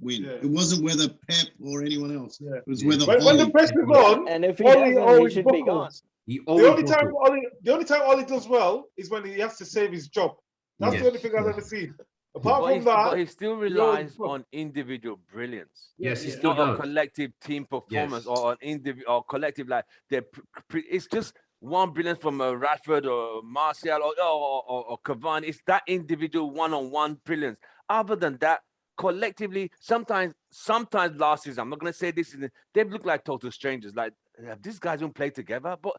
win. Yeah. It wasn't whether Pep or anyone else. Yeah. It was whether When the Ollie. press is on, And if he Ollie doesn't, he always should be gone. buckles. He The always only time buckles. Ollie does well is when he has to save his job. That's Yes. the only thing I've Yeah. ever seen. Apart But from that, he still always relies buckles. on individual brilliance. Yes, he It's still not a does. collective team performance Yes. or an individual or collective like it's just one brilliance from a Rashford or Martial or Cavani. It's that individual one-on-one brilliance. Other than that, collectively, sometimes last season, I'm not gonna say this is they've looked like total strangers. Like have these guys don't play together, but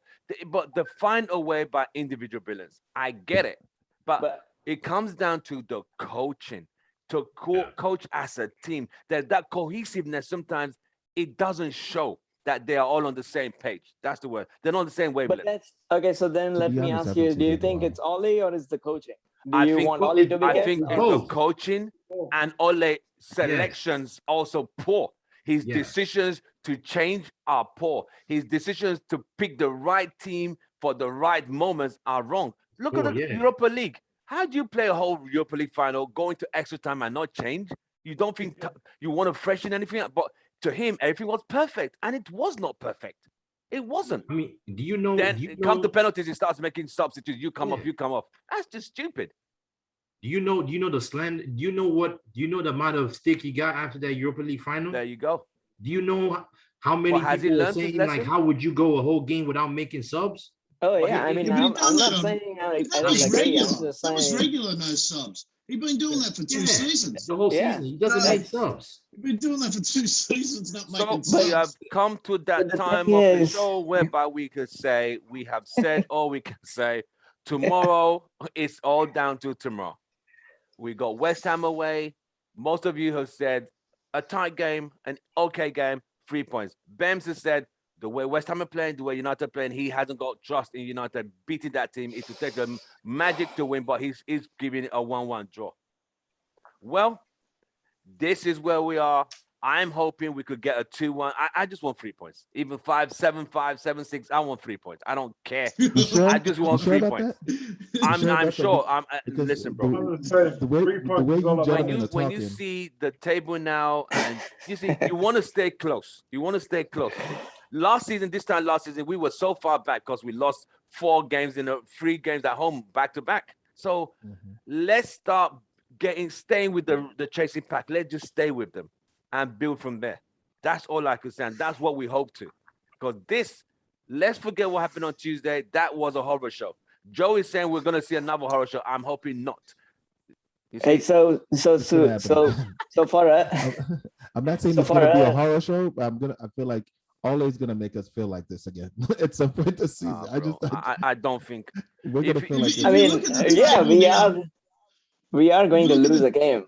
they find a way by individual brilliance. I get it, but it comes down to the coaching, to coach as a team. That cohesiveness sometimes it doesn't show that they are all on the same page. That's the word. They're not on the same But wavelength. that's okay. So then To let be me honest, ask I you: haven't do you seen that in a think while. it's Ollie or is the coaching? Do I you think want Ollie to be I kept? think or- it's the Both. coaching and Ole selections also poor. His Yeah. decisions to change are poor. His decisions to pick the right team for the right moments are wrong. Look at Oh, the yeah. Europa League. How do you play a whole Europa League final, go into extra time and not change? You don't think you want to freshen anything up? But to him, everything was perfect, and it was not perfect. It wasn't. I mean, do you know? Then Do you come to know? penalties, he starts making substitutes. You come off, Yeah. you come off. That's just stupid. Do you know? Do you know the slam? Do you know what? Do you know the amount of stick he got after that Europa League final? There you go. Do you know how many Well, has he people were learned his saying like, lesson? how would you go a whole game without making subs? Oh But yeah, I he- mean, Yeah, but he I'm done not that. saying I That don't was agree. regular. I'm just That was saying. regular. No subs. He's been doing that for two Yeah, seasons. the whole Yeah. season. He doesn't No, make subs. He's been doing that for 2 seasons, not So making we have subs. come to But that the time thing of the is- show whereby we could say we have said all we can say. Tomorrow, it's all down to tomorrow. We got West Ham away. Most of you have said a tight game, an okay game, 3 points. Bems has said the way West Ham are playing, the way United are playing, he hasn't got trust in United beating that team. It will take a magic to win, but he's giving it a 1-1 draw. Well, this is where we are. I'm hoping we could get a 2-1. I just want 3 points. Even 5-7, 5-7, 6. I want 3 points. I don't care. You sure? I just You want sure 3 about points. that? I'm sure about that? sure. Because Listen, bro. I'm gonna say the way 3 points you is all I'm gentlemen saying. are When you talking, see the table now, and you see, you want to stay close. You want to stay close. This time last season, we were so far back because we lost 4 games in 3 games at home back to back. So let's start staying with the chasing pack. Let's just stay with them and build from there. That's all I could say. And that's what we hope to. Because let's forget what happened on Tuesday. That was a horror show. Joe is saying we're gonna see another horror show. I'm hoping not. You Hey, see? so It's gonna happen. for I'm not saying So it's gonna for be a us- horror show, but I feel like Ole's gonna make us feel like this again at some point this season. Bro, I don't think. we're gonna if- feel like if this. I you mean, look at the yeah, table we now- are going to look at lose the- a game.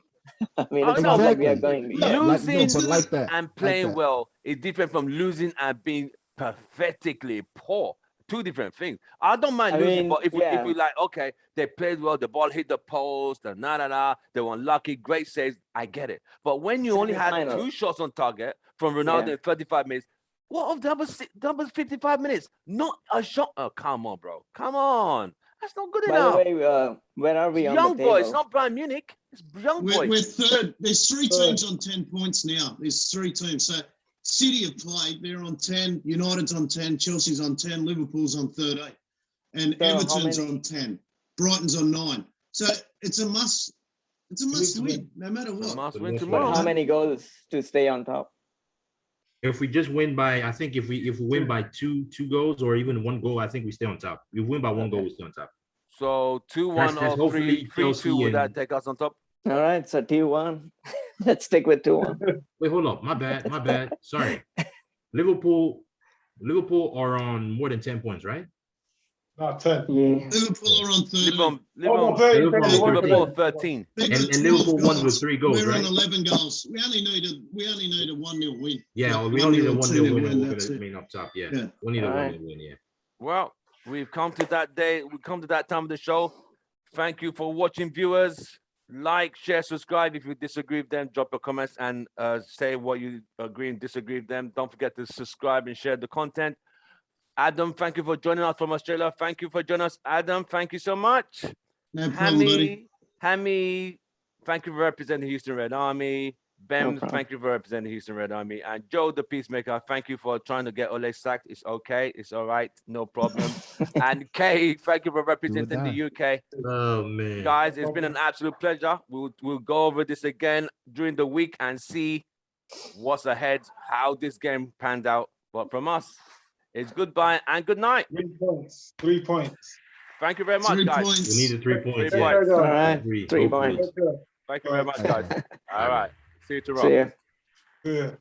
I mean, it's Oh, not no, like we are exactly. going. No, Yeah. Losing but like that, and playing that. well is different from losing and being pathetically poor. 2 different things. I don't mind I losing, mean, but if yeah. we like, okay, they played well, the ball hit the post, and they were unlucky, great saves, I get it. But when you only had Semi-final. 2 shots on target from Ronaldo Yeah. in 35 minutes, what of the other 55 minutes? Not a shot. Oh, come on, bro. Come on. That's not good By the enough. way, where are we It's on young the table? boys, not Bayern Munich. It's young boys. We're third. There's 3 Third. teams on 10 points now. There's 3 teams. So City have played. They're on 10. United's on 10. Chelsea's on 10. Liverpool's on 13. And So how Everton's many- on 10. Brighton's on 9. So it's a must. It's a must to win, no matter So what. must But win most tomorrow. How many goals to stay on top? If we just win by, I think if we win by two goals or even 1 goal, I think we stay on top. If we win by 1 goal, we stay on top. So 2-1 That's or hopefully 3-2, Chelsea would that and- take us on top? All right, so 2-1. Let's stick with 2-1. Wait, hold up. My bad. Sorry. Liverpool are on more than 10 points, right? Not 10. Yeah. Liverpool are on 13. Oh, no, 13, Liverpool- 13, Liverpool 13. 13. They've And- got and 12 Liverpool won with goals. 3 goals, We're right? on 11 goals. We only need a 1-0 win. Yeah, Like we don't need a 1-0, 1-0 win. 2-0 And we're that's gonna it. remain up top. Yeah. Yeah. We need a All 1-0 right. win. Yeah. Well, we've come to that day. We've come to that time of the show. Thank you for watching, viewers. Like, share, subscribe. If you disagree with them, drop your comments and say what you agree and disagree with them. Don't forget to subscribe and share the content. Adam, thank you for joining us from Australia. Thank you for joining us, Adam. Thank you so much. No problem, buddy. Hammy, thank you for representing Houston Red Army. Ben, problem. thank you for representing Houston Red Army. And Joe, the Peacemaker, thank you for trying to get Ole sacked. It's okay. It's all right. No problem. And Kay, thank you for representing die. the UK. Oh man. Guys, it's been an absolute pleasure. We'll go over this again during the week and see what's ahead, how this game panned out. But from us, it's goodbye and good night. 3 points. 3 points. Thank you very much, 3 guys. points. We needed 3 points. Three Yeah. points. All right. Three, 3 hopefully. points. Thank you very much, guys. All right. See you tomorrow. See ya. Yeah.